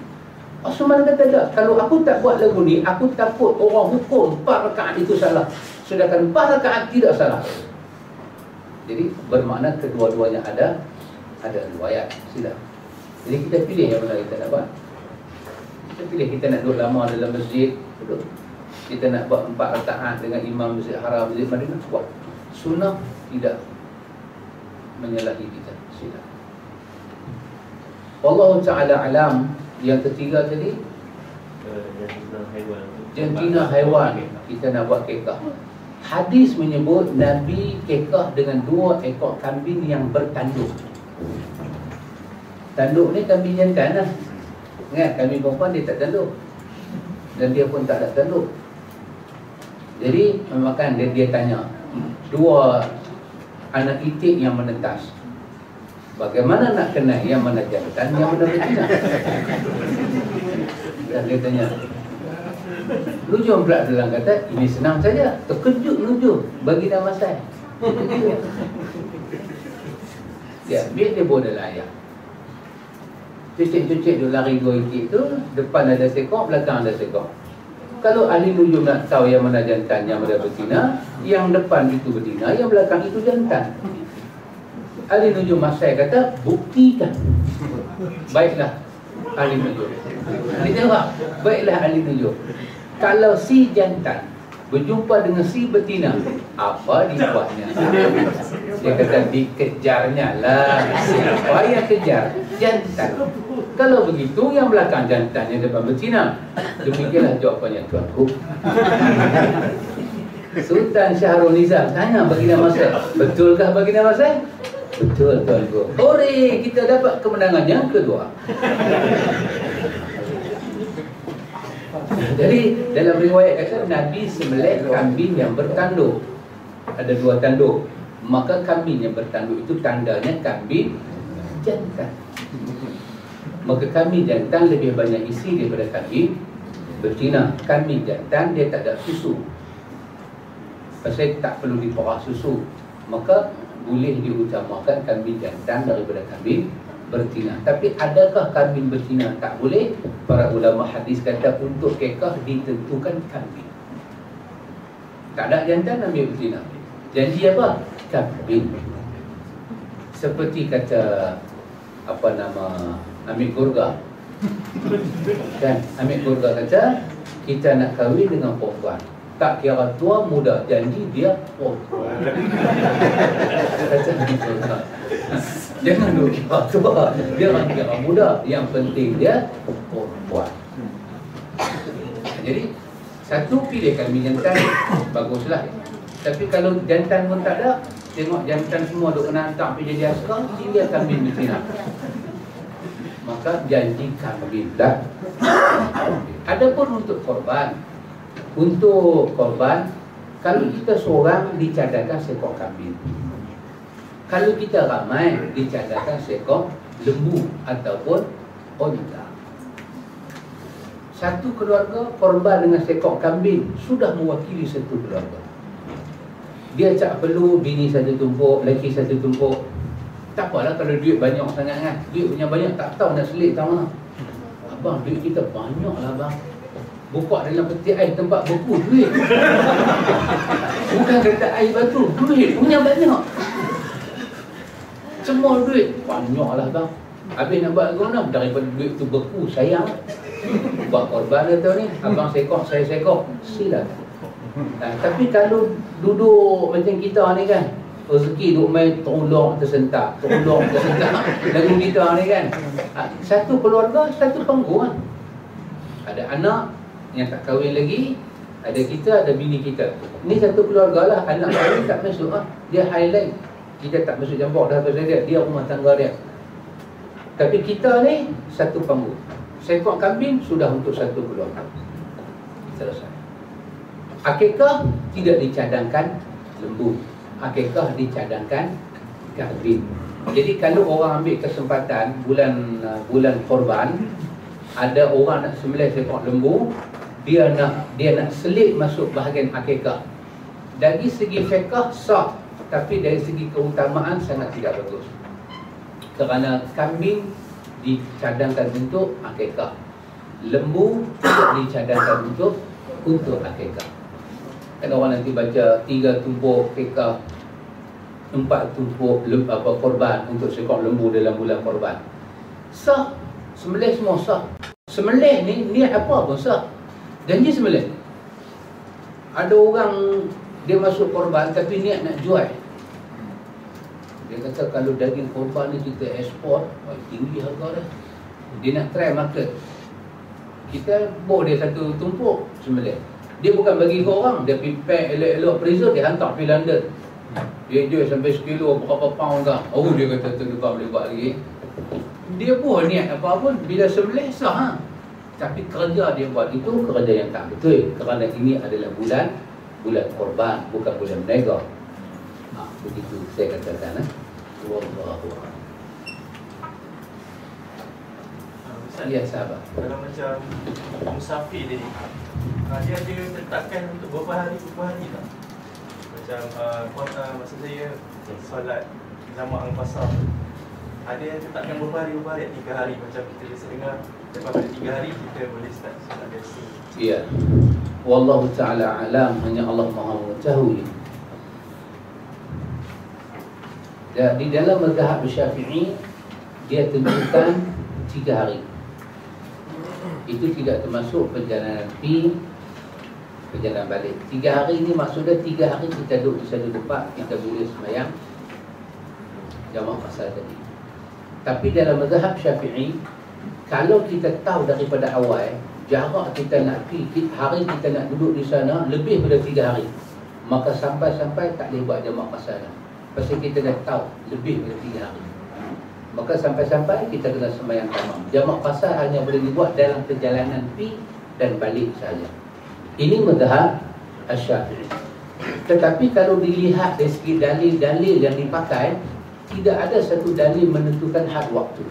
Osman kata tak, kalau aku tak buat lagu ni, aku takut orang hukum 4 rakaat itu salah, sedangkan 4 rakaat tidak salah. Jadi bermakna kedua-duanya ada riwayat. Sila. Jadi kita pilih yang mana kita nak buat. Kita pilih, kita nak duduk lama dalam masjid, duduk. Kita nak buat 4 rakaat dengan imam Masjid Haram, Masjid Madinah, buat. Sunnah tidak menyalahi kita. Sila. Allah Ta'ala alam. Yang ketiga tadi jantina haiwan. Kita nak buat kekah. Hadis menyebut Nabi kekah dengan 2 ekor kambing yang bertanduk. Tanduk ni kambing jantan lah. Ingat, kambing perempuan dia tak tanduk, dan dia pun tak ada tanduk. Jadi makan dia tanya 2 anak itik yang menetas, bagaimana nak kenal yang mana jantan, yang mana betina? Dan dia tanya, Nujum pula dalam kata, ini senang saja. Terkejut Nujum, bagi nama saya. Ya, biar dia bawa dalam ayat. Cucik-cucik dia lari 2 itik tu, depan ada sekor, belakang ada sekor. Kalau ahli nujum nak tahu yang mana jantan, yang mana betina, yang depan itu betina, yang belakang itu jantan. Ahli nujum Masai kata, buktikan. Baiklah ahli nujum. Dia jawab, baiklah ahli nujum. Kalau si jantan berjumpa dengan si betina, apa dibuatnya? Dia kata, dikejarnya lah. Siapa yang kejar? Jantan. Kalau begitu, yang belakang jantan, yang depan betina. Demikianlah jawapannya tuanku. Sultan Syahrul Nizam tanya baginda Masai, betulkah baginda Masai? Betul tuanku. Hore, kita dapat kemenangan yang kedua. Jadi dalam riwayat kata Nabi sembelih kambing yang bertanduk. Ada 2 tanduk. Maka kambing yang bertanduk itu tandanya kambing jantan. Maka kambing jantan lebih banyak isi daripada kambing betina. Kambing jantan dia tak ada susu, pasal tak perlu diperah susu. Maka boleh diutamakan kambing jantan daripada kambing betina. Tapi adakah kambing betina tak boleh? Para ulama hadis kata untuk kekah ditentukan kambing. Tak ada jantan, ambil betina. Janji apa? Kambing. Seperti kata apa nama Amir Gurga. Dan Amir Gurga kata kita nak kahwin dengan perempuan, tak kira tua muda, janji dia perempuan. Kata Amir Gurga, jangan duk kira tua, jangan kira muda, yang penting dia perempuan. Jadi satu pilih kambing jantan, baguslah. Tapi kalau jantan pun tak ada, tengok jantan semua duk kena hantar pergi jadi askar, tinggal kambing betina. Maka janji kambing dah. Adapun untuk korban, kalau kita seorang dicadangkan seekor kambing. Kalau kita ramai dicadangkan seekor lembu ataupun unta. Satu keluarga korban dengan seekor kambing sudah mewakili satu keluarga. Dia tak perlu bini satu tumpuk, lelaki satu tumpuk. Tak apalah kalau duit banyak sangat kan. Duit punya banyak, tak tahu nak selit tak mana. Abang, duit kita banyak lah bang. Buka dalam peti air tempat beku, duit. Bukan kata air batu, duit punya banyak. Semua duit, banyak lah bang. Habis nak buat guna, daripada duit tu beku, sayang. Buat korban dia tahu ni, abang sekok, saya sekok, silakan. Tapi kalau duduk macam kita ni kan, rezeki duk main tolong tersentak lagu kita ni kan, satu keluarga satu panggung. Ada anak yang tak kahwin lagi, ada kita, ada bini kita. Ni satu keluarga lah. Anak kahwin tak masuk dia highlight, kita tak masuk campur dah pasal dia rumah tangga dia. Tapi kita ni satu panggung. Seekor kambing sudah untuk satu keluarga. Selesai. Akikah tidak dicadangkan lembu, akikah dicadangkan kambing. Jadi kalau orang ambil kesempatan bulan korban, ada orang nak sembelih seekor lembu, dia nak selit masuk bahagian akikah. Dari segi fiqh sah, tapi dari segi keutamaan sangat tidak bagus. Kerana kambing dicadangkan untuk akikah, lembu tidak dicadangkan untuk akikah. Kan orang nanti baca 3 tumpuk akikah, 4 tumpuk korban untuk seekor lembu dalam bulan korban. Sah, sembelih semua sah. Sembelih ni niat apa pun sah. Janji sembelih. Ada orang dia masuk korban tapi niat nak jual. Dia kata kalau daging korban ni kita ekspor, tinggi harga dah. Dia nak try market. Kita bawa dia 1 tumpuk sembelih. Dia bukan bagi ke orang, dia pergi pack elok-elok freezer, dia hantar pergi London. Dia jual sampai sekilo berapa pound dah. Oh, dia kata terdekat boleh buat lagi. Dia pun niat apa pun, bila sembelih sah ha? Tapi kerja dia buat itu kerja yang tak betul. Kerana ini adalah bulan korban, bukan bulan berniaga. Begitu saya katakan. Wallahu a'lam. Ya, sahabat. Kalau macam musafir tadi, dia ada tetapkan untuk berapa hari tak? Macam maksud saya solat jamaah pasar, ada yang tetapkan berapa hari 3 hari. Macam kita biasa dengar, lepas pada 3 hari kita boleh start solat biasa. Ya. Wallahu ta'ala alam, hanya Allah Maha mengetahui. Di dalam mazhab Syafi'i, dia tentukan 3 hari. Itu tidak termasuk perjalanan pergi, perjalanan balik. 3 hari ni maksudnya 3 hari kita duduk di satu tempat, kita boleh sembahyang jamaah pasal tadi. Tapi dalam mazhab Syafi'i, kalau kita tahu daripada awal jarak kita nak pergi, hari kita nak duduk di sana lebih daripada 3 hari, maka sampai-sampai tak boleh buat jamaah pasal dah. Pasal kita dah tahu lebih daripada 3 hari, maka sampai-sampai kita kena sembahyang tamam. Jamak pasal hanya boleh dibuat dalam perjalanan pi dan balik saja. Ini mazhab Asy-Syafi'i. Tetapi kalau dilihat dari segi dalil-dalil yang dipakai, tidak ada satu dalil menentukan had waktu.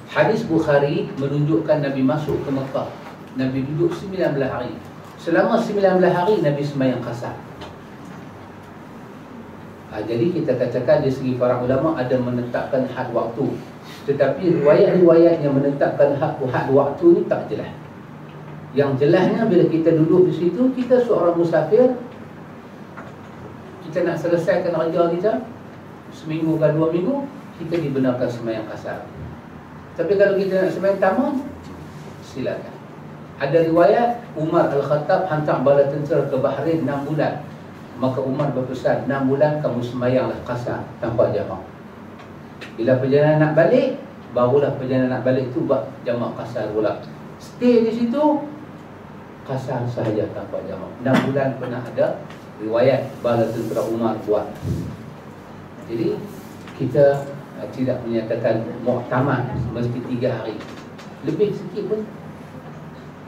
Hadis Bukhari menunjukkan Nabi masuk ke Mekah, Nabi duduk 19 hari. Selama 19 hari Nabi sembahyang qasar. Jadi kita katakan dari segi para ulama ada menetapkan had waktu. Tetapi riwayat-riwayat yang menetapkan had waktu ni tak jelas. Yang jelasnya bila kita duduk di situ, kita seorang musafir, kita nak selesaikan kerja kita seminggu ke 2 minggu, kita dibenarkan sembahyang qasar. Tapi kalau kita nak sembahyang tamam, silakan. Ada riwayat Umar Al-Khattab hantar bala tentera ke Bahrain 6 bulan. Maka Umar berpesan 6 bulan kamu sembahyanglah qasar tanpa jamak. Bila perjalanan nak balik, barulah perjalanan nak balik tu buat jamak qasar pula. Stay di situ qasar sahaja tanpa jamak. 6 bulan pernah ada riwayat bala tentera Umar buat. Jadi kita tidak menyatakan muktamad mesti 3 hari. Lebih sikit pun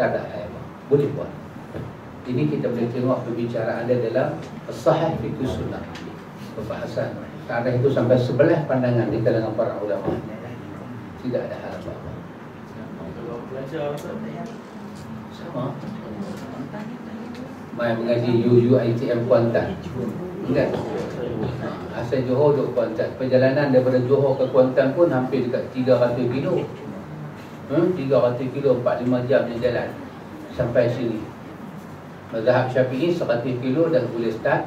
tak ada apa. Boleh buat. Ini kita boleh tengok perbicaraan dia dalam Sahih Fiqh Sunnah, pembahasan tarikh itu sampai 11 pandangan di kalangan para ulama. Tidak ada hal apa-apa. Kalau belajar Sama. Mai mengaji UiTM Kuantan. Ingat? Asal Johor duduk Kuantan. Perjalanan daripada Johor ke Kuantan pun hampir dekat 300 kilo. 300 kilo 4-5 jam dia jalan sampai sini. Mazhab Syafi'i 100 kilo dah boleh start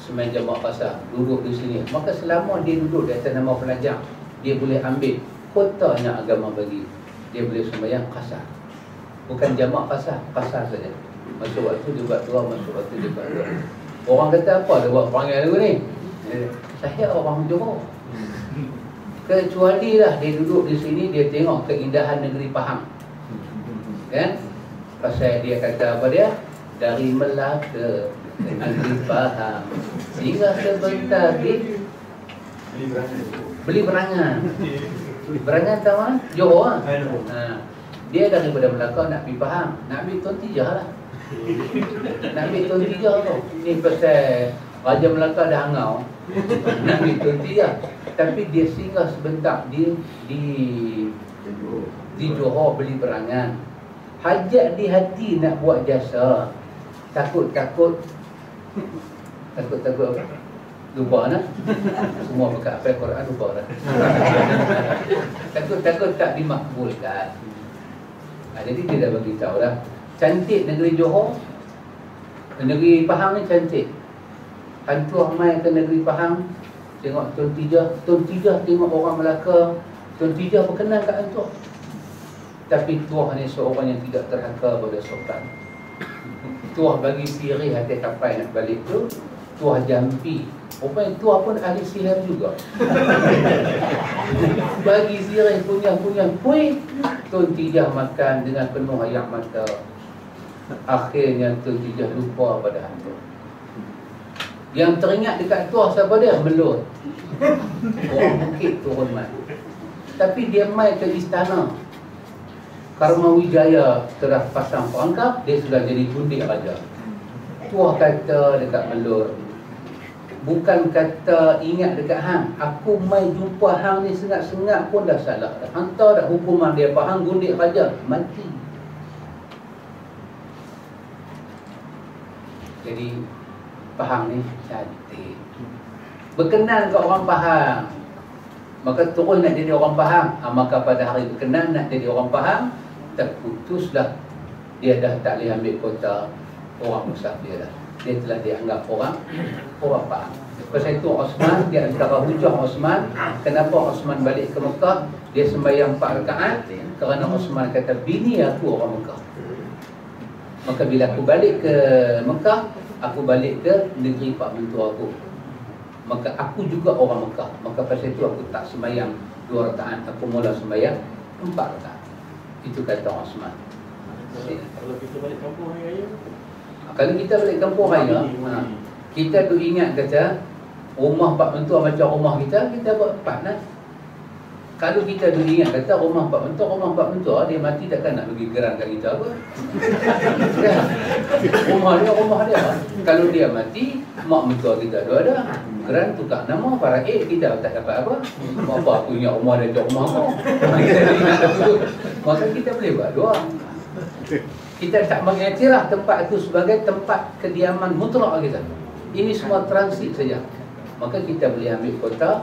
sembahyang jamaah qasar, duduk di sini. Maka selama dia duduk di atas nama pelajar, dia boleh ambil kota yang agama bagi. Dia boleh sembahyang qasar. Bukan jamaah qasar, qasar saja. Masuk waktu dia buat dua, masuk waktu dia buat dua. Orang kata apa dia buat perangai lagu ni? Saya orang Johor. Kecuali lah dia duduk di sini, dia tengok keindahan negeri Pahang. Kan? Pasal dia kata apa dia? Dari Melaka ke negeri Pahang, sehingga sebentar beli berangan. Berangan tahu kan? Johor kan? Dia daripada Melaka nak pergi Pahang, nak ambil Tuan Tijah lah. Nak ambil Tuan Tijah tu. Ni pasal Raja Melaka dah hangau, nak ambil Tuan Tijah. Tapi dia singgah sebentar di Johor beli berangan. hajat di hati nak buat jasa. Takut-takut apa? Lupa nak. Semua bekas hafal Quran lupa dah. Takut-takut tak dimakbulkan. Jadi dia dah bagi tahu dah. Cantik negeri Johor. Negeri Pahang ni cantik. Hantu mai ke negeri Pahang, tengok Tun Tijah tengok orang Melaka. Tun Tijah berkenan kat hantu. Tapi Tuah ni seorang yang tidak terhaka pada sultan. Tuah bagi sirih hati kapal nak balik tu. Tuah jampi. Rupanya Tuah pun ahli sihir juga. Bagi sirih punya kuih. Tun Tijah makan dengan penuh air mata. Akhirnya Tun Tijah lupa pada hantu. Yang teringat dekat Tuah siapa dia? Melut. Orang Bukit turun mai. Tapi dia mai ke istana. Karmawijaya telah pasang perangkap, dia sudah jadi gundik raja. Tuah kata dekat Melut, bukan kata ingat dekat hang, aku mai jumpa hang ni sengat-sengat pun dah salah dah. Hantar dah hukuman dia, hang gundik raja, mati. Jadi Pahang ni cantik, berkenan ke orang Pahang, maka terus nak jadi orang Pahang. Maka pada hari berkenan nak jadi orang Pahang, terputuslah dia dah tak boleh ambil kota orang musafir dah. Dia telah dianggap orang Pahang. Lepas itu Osman, dia antara hujah Osman, kenapa Osman balik ke Mekah, dia sembahyang 4 rakaat kerana Osman kata bini aku orang Mekah. Maka bila aku balik ke Mekah, aku balik ke negeri pak mentua aku. Maka aku juga orang Mekah. Maka pasal itu aku tak sembahyang 2 rakaat, aku mula sembahyang 4 rakaat. Itu kata Osman. Kalau kita balik kampung hari raya, Kalau kita balik kampung raya, kita tu ingat kata rumah pak mentua macam rumah kita buat 4 lah. Kalau kita tu ingat kata rumah pak mentua dia mati takkan nak bagi geran kat kita apa. Ya. Rumah dia. Kalau dia mati, mak mentua kita tu ada. Geran tukar nama faraid kita tak dapat apa. Apa aku ingat rumah dia macam rumah kau. Maka kita boleh buat doa. Kita tak mengiktiraf tempat itu sebagai tempat kediaman mutlak kita. Ini semua transit saja. Maka kita boleh ambil kota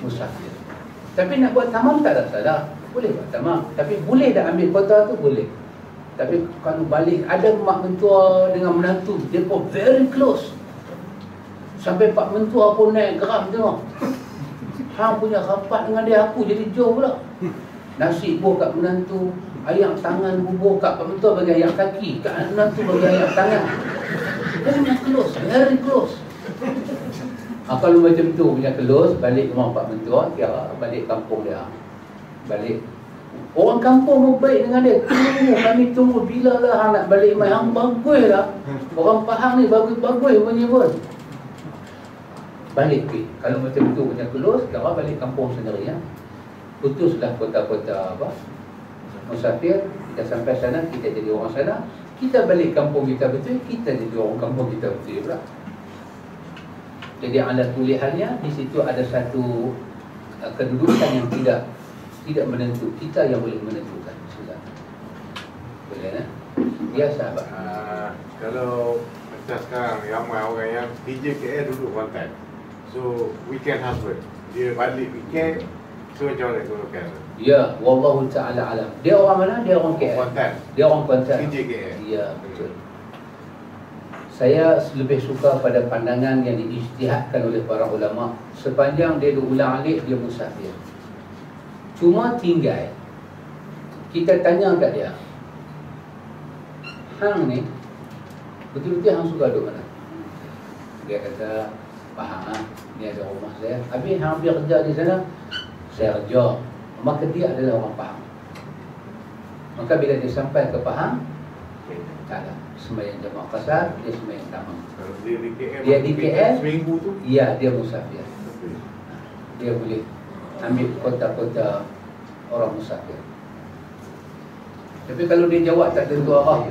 musafir. Tapi nak buat tamam tak ada salah. Boleh buat tamam. Tapi boleh dah ambil kota tu boleh. Tapi kalau balik ada mak mentua dengan menantu, dia pun very close. Sampai pak mentua pun naik geram tengok. Hang punya rapat dengan dia, aku jadi jauh pula. Nasi buah kat menantu, ayak tangan bubuh kat pak mentua bagi ayak kaki, kat menantu bagi ayak tangan. Punya close, very close. Kalau macam tu punya close, balik rumah pak mentua, kira balik kampung dia. Balik. Orang kampung mau baik dengan dia. Kami tunggu bila lah hang nak balik mai. Hang bagus lah. Orang Pahang ni bagus-bagus punya pun. Balik pergi. Kalau macam tu punya close, kira balik kampung sendiri ya. Putuslah kota-kota apa musafir. Kita sampai sana, kita jadi orang sana. Kita balik kampung kita betul, kita jadi orang kampung kita betul pula. Jadi ala kulihannya di situ ada satu kedudukan yang tidak menentu. Kita yang boleh menentukan. Sudah. Boleh kan? Ya sahabat. Kalau macam sekarang ramai orang yang PJ KL duduk Kuantan. So weekend husband. Dia balik weekend. So macam mana kalau KL? Ya, wallahu ta'ala alam. Dia orang mana? Dia orang KL. Kuantan. Dia orang Kuantan. PJ KL. Ya, betul. Saya lebih suka pada pandangan yang diijtihadkan oleh para ulama. Sepanjang dia ulang alik, dia musafir. Cuma tinggal kita tanya kat dia, hang ni betul-betul hang suka duduk mana? Dia kata, Pahang lah, ni ada rumah saya. Habis hang biar kerja di sana, saya kerja. Maka dia adalah orang Pahang. Maka bila dia sampai ke Pahang, tak ada sembahyang jemaah qasar, dia sembahyang tamam. Kalau dia di KL, Dia di KL seminggu tu? Ya, dia musafir. Dia boleh ambil kota-kota orang musafir. Tapi kalau dia jawab tak tentu arah,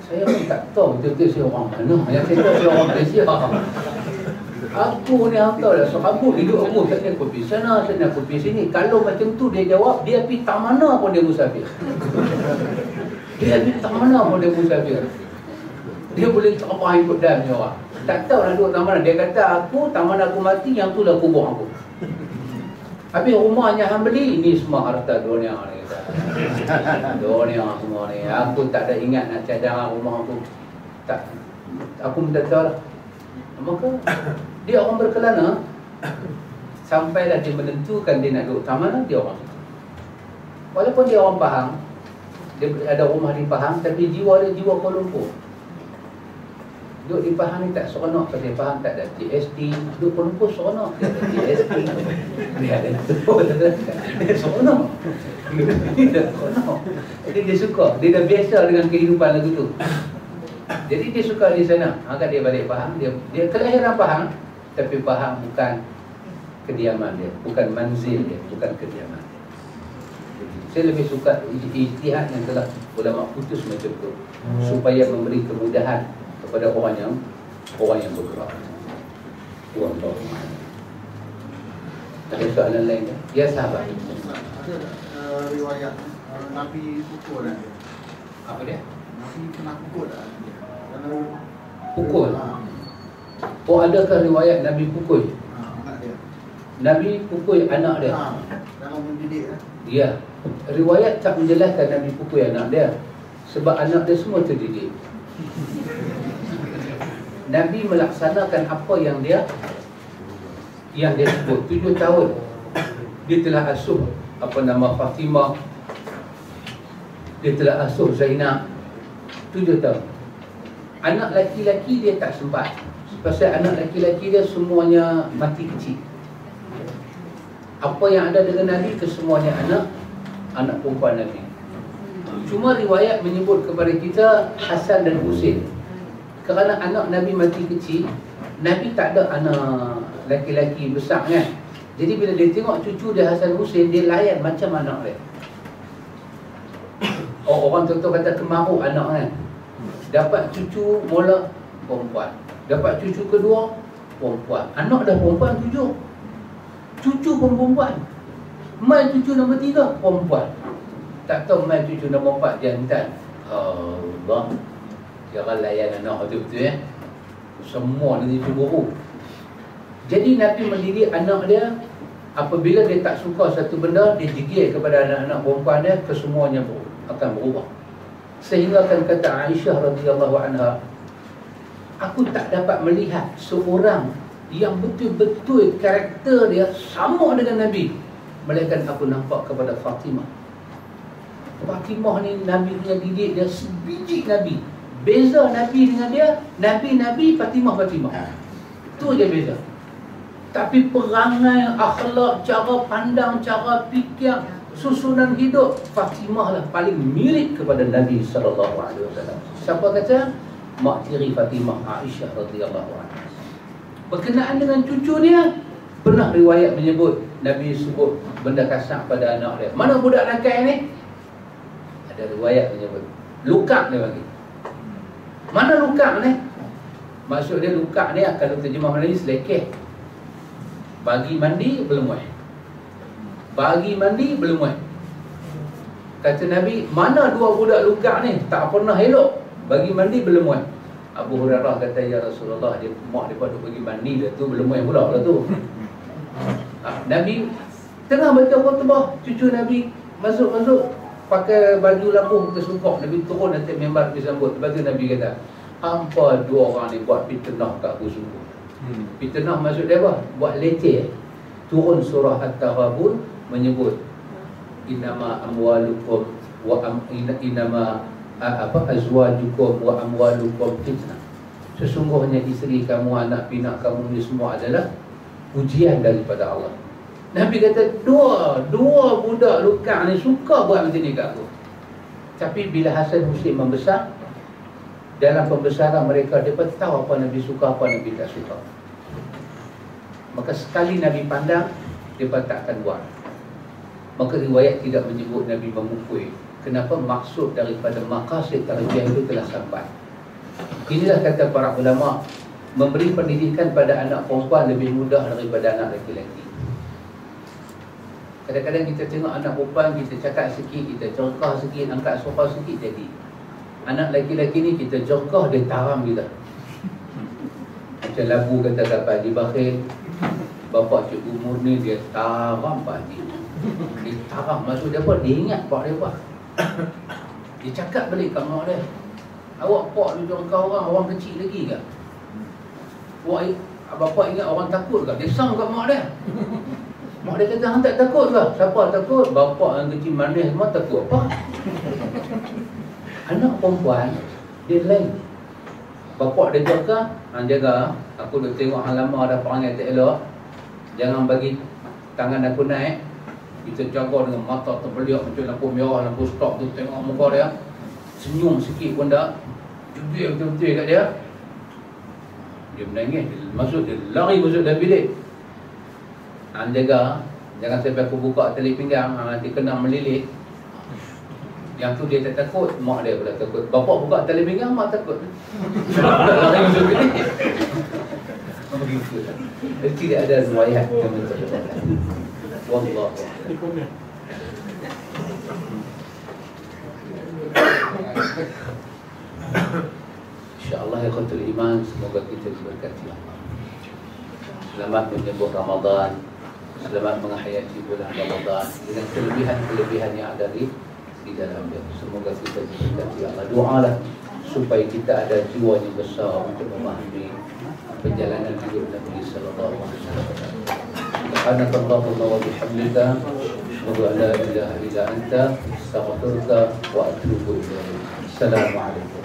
saya pun tak tahu betul-betul saya orang mana. Yang saya tahu saya orang Malaysia. Aku ni hafal dah serabut hidup aku. Saya aku pergi sana, saya aku pergi sini. Kalau macam tu dia jawab, dia pergi tak mana pun dia musafir. Dia pergi tak mana pun dia musafir. Dia boleh terbang ikut dalam jawab. Tak tahu nak duduk tak mana. Dia kata aku, tak mana aku mati, yang tu lah kubur aku. Habis rumahnya hang beli, ini semua harta dunia ni. Dunia semua ni. Aku tak ada ingat nak cadang rumah aku. Tak. Aku minta tahu lah. Maka dia orang berkelana. Sampailah dia menentukan dia nak duduk tak mana, dia orang. Walaupun dia orang Pahang, dia ada rumah di Pahang, tapi jiwa dia jiwa Kuala Lumpur. Duduk di Pahang ni tak seronok pasal Pahang tak ada GST. Duduk Kuala Lumpur seronok, dia ada GST. Dia ada betul. Dia seronok. Dia seronok. Jadi dia suka. Dia dah biasa dengan kehidupan lagu tu. Jadi dia suka di sana. Maka dia balik Pahang. Dia kelahiran Pahang, tapi Pahang bukan kediaman dia, bukan manzil dia, bukan kediaman dia. Saya lebih suka ijtihad yang telah ulama putus macam tu, supaya memberi kemudahan kepada orang yang bergerak. Wallahu a'lam. Ada soalan lain tak? Ya sahabat. Ada riwayat Nabi pukul dah. Apa dia? Nabi kena pukul dah. Pukul? Oh, adakah riwayat Nabi pukul? Anak dia. Nabi pukul anak dia? Dalam mendidik Ya. Riwayat tak menjelaskan Nabi pukul anak dia, sebab anak dia semua terdidik. Nabi melaksanakan apa yang dia sebut. 7 tahun dia telah asuh Fatimah, dia telah asuh Zainab. 7 tahun. Anak laki-laki dia tak sempat, pasal anak laki-laki dia semuanya mati kecil. Apa yang ada dengan Nabi kesemuanya anak perempuan Nabi. Cuma riwayat menyebut kepada kita Hasan dan Husain. Kerana anak Nabi mati kecil, Nabi tak ada anak laki-laki besar kan. Jadi bila dia tengok cucu dia Hasan Husain, dia layan macam anak dia. Orang tu kata kemaruk anak kan. Dapat cucu mula perempuan, dapat cucu kedua perempuan. Anak dah perempuan 7, cucu pun perempuan. Mai cucu nombor 3 perempuan. Tak tahu mai cucu nombor 4 jantan. Allah, jangan layan anak betul-betul semua nanti cemburu. Jadi Nabi mendidik anak dia. Apabila dia tak suka satu benda, dia jegir kepada anak-anak perempuan dia, kesemuanya akan berubah. Sehingga kan kata Aisyah radhiyallahu anha, aku tak dapat melihat seorang yang betul-betul karakter dia sama dengan Nabi, melainkan aku nampak kepada Fatimah. Fatimah ni Nabi punya didik dia sebiji Nabi. Beza Nabi dengan dia, Nabi, Fatimah. Itu je beza. Tapi perangai, akhlak, cara pandang, cara fikir, susunan hidup, Fatimah lah paling mirip kepada Nabi SAW. Siapa kata? Mak tiri Fatimah, Aisyah radhiyallahu anha. Berkenaan dengan cucu dia, pernah riwayat menyebut Nabi sebut benda kasar pada anak dia. Mana budak nakal ni? Ada riwayat menyebut lukak dia bagi. Mana lukak ni? Maksud dia lukak ni, kalau terjemah Melayu, selekeh. Bagi mandi belum muat. Bagi mandi belum muat. Kata Nabi, mana 2 budak lukak ni tak pernah elok, bagi mandi belum muat. Abu Hurairah kata, ya Rasulullah, dia mak dia duk pergi mandi dah tu belum muat pula lah tu. Nabi tengah baca khutbah, cucu Nabi masuk pakai baju lambuh kesungkok. Nabi turun atas mimbar pergi sambut. Lepas tu Nabi kata, hampa 2 orang ni buat fitnah kat aku sungguh. Fitnah maksud dia apa? Buat leceh. Turun surah At-Taghabun menyebut innama amwalukum wa innama azwajukum wa amwalukum fitnah. Sesungguhnya isteri kamu, anak pinak kamu ni semua adalah ujian daripada Allah. Nabi kata dua budak lukak ni suka buat macam ni kat aku. Tapi bila Hasan Husain membesar, dalam pembesaran mereka, mereka tahu apa Nabi suka, apa Nabi tak suka. Maka sekali Nabi pandang, mereka tak akan buat. Maka riwayat tidak menyebut Nabi memukul. Kenapa? Maksud daripada maqasid tarjih itu telah sampai. Inilah kata para ulama, memberi pendidikan pada anak perempuan lebih mudah daripada anak lelaki-lelaki. Kadang-kadang kita tengok anak perempuan, kita cakap sikit, kita cerkah sikit, angkat sofa sikit jadi. Anak lelaki-lelaki ni kita cerkah, dia taram kita. Macam lagu kata Kak Pak Haji Bakhil, bapa Cikgu Murni dia taram Pak Haji. Dia taram, maksud dia apa? Dia ingat Pak dia apa. Dia cakap balik kat mak dia, awak Pak ni cerkah orang kecil lagi ke? Bapa ingat orang takut ke? Dia sang kat mak dia. Mak dia kata, hang tak takut ke? Siapa takut? Bapa yang kecil manis semua takut apa? Anak perempuan, dia lain. Bapa dia jaga, hang jaga. Aku dah tengok hang lama dah perangai tak elok. Jangan bagi tangan aku naik. Kita jaga dengan mata terbeliak macam lampu merah, lampu stop tu. Tengok muka dia, senyum sikit pun tak. Jubir betul-betul kat dia. Dia menangis, dia lari masuk dalam bilik. Hang jaga, jangan sampai aku buka tali pinggang, nanti kena melilit. Yang tu dia tak takut, mak dia pula takut. Bapa buka tali pinggang, mak takut. Lari masuk bilik. Begitu. Tidak ada riwayat yang menceritakan. Wallahu a'lam. InsyaAllah ya khatul iman, semoga kita diberkati Allah. Selamat menyambut Ramadan, selamat menghayati bulan Ramadan dengan kelebihan-kelebihan yang ada di dalamnya. Semoga kita diberkati Allah. Doalah supaya kita ada jiwa yang besar untuk memahami perjalanan hidup Nabi sallallahu alaihi wasallam. Subhanakallahumma wa bihamdika, asyhadu an la ilaha illa anta, astaghfiruka wa atubu ilaik. Assalamualaikum.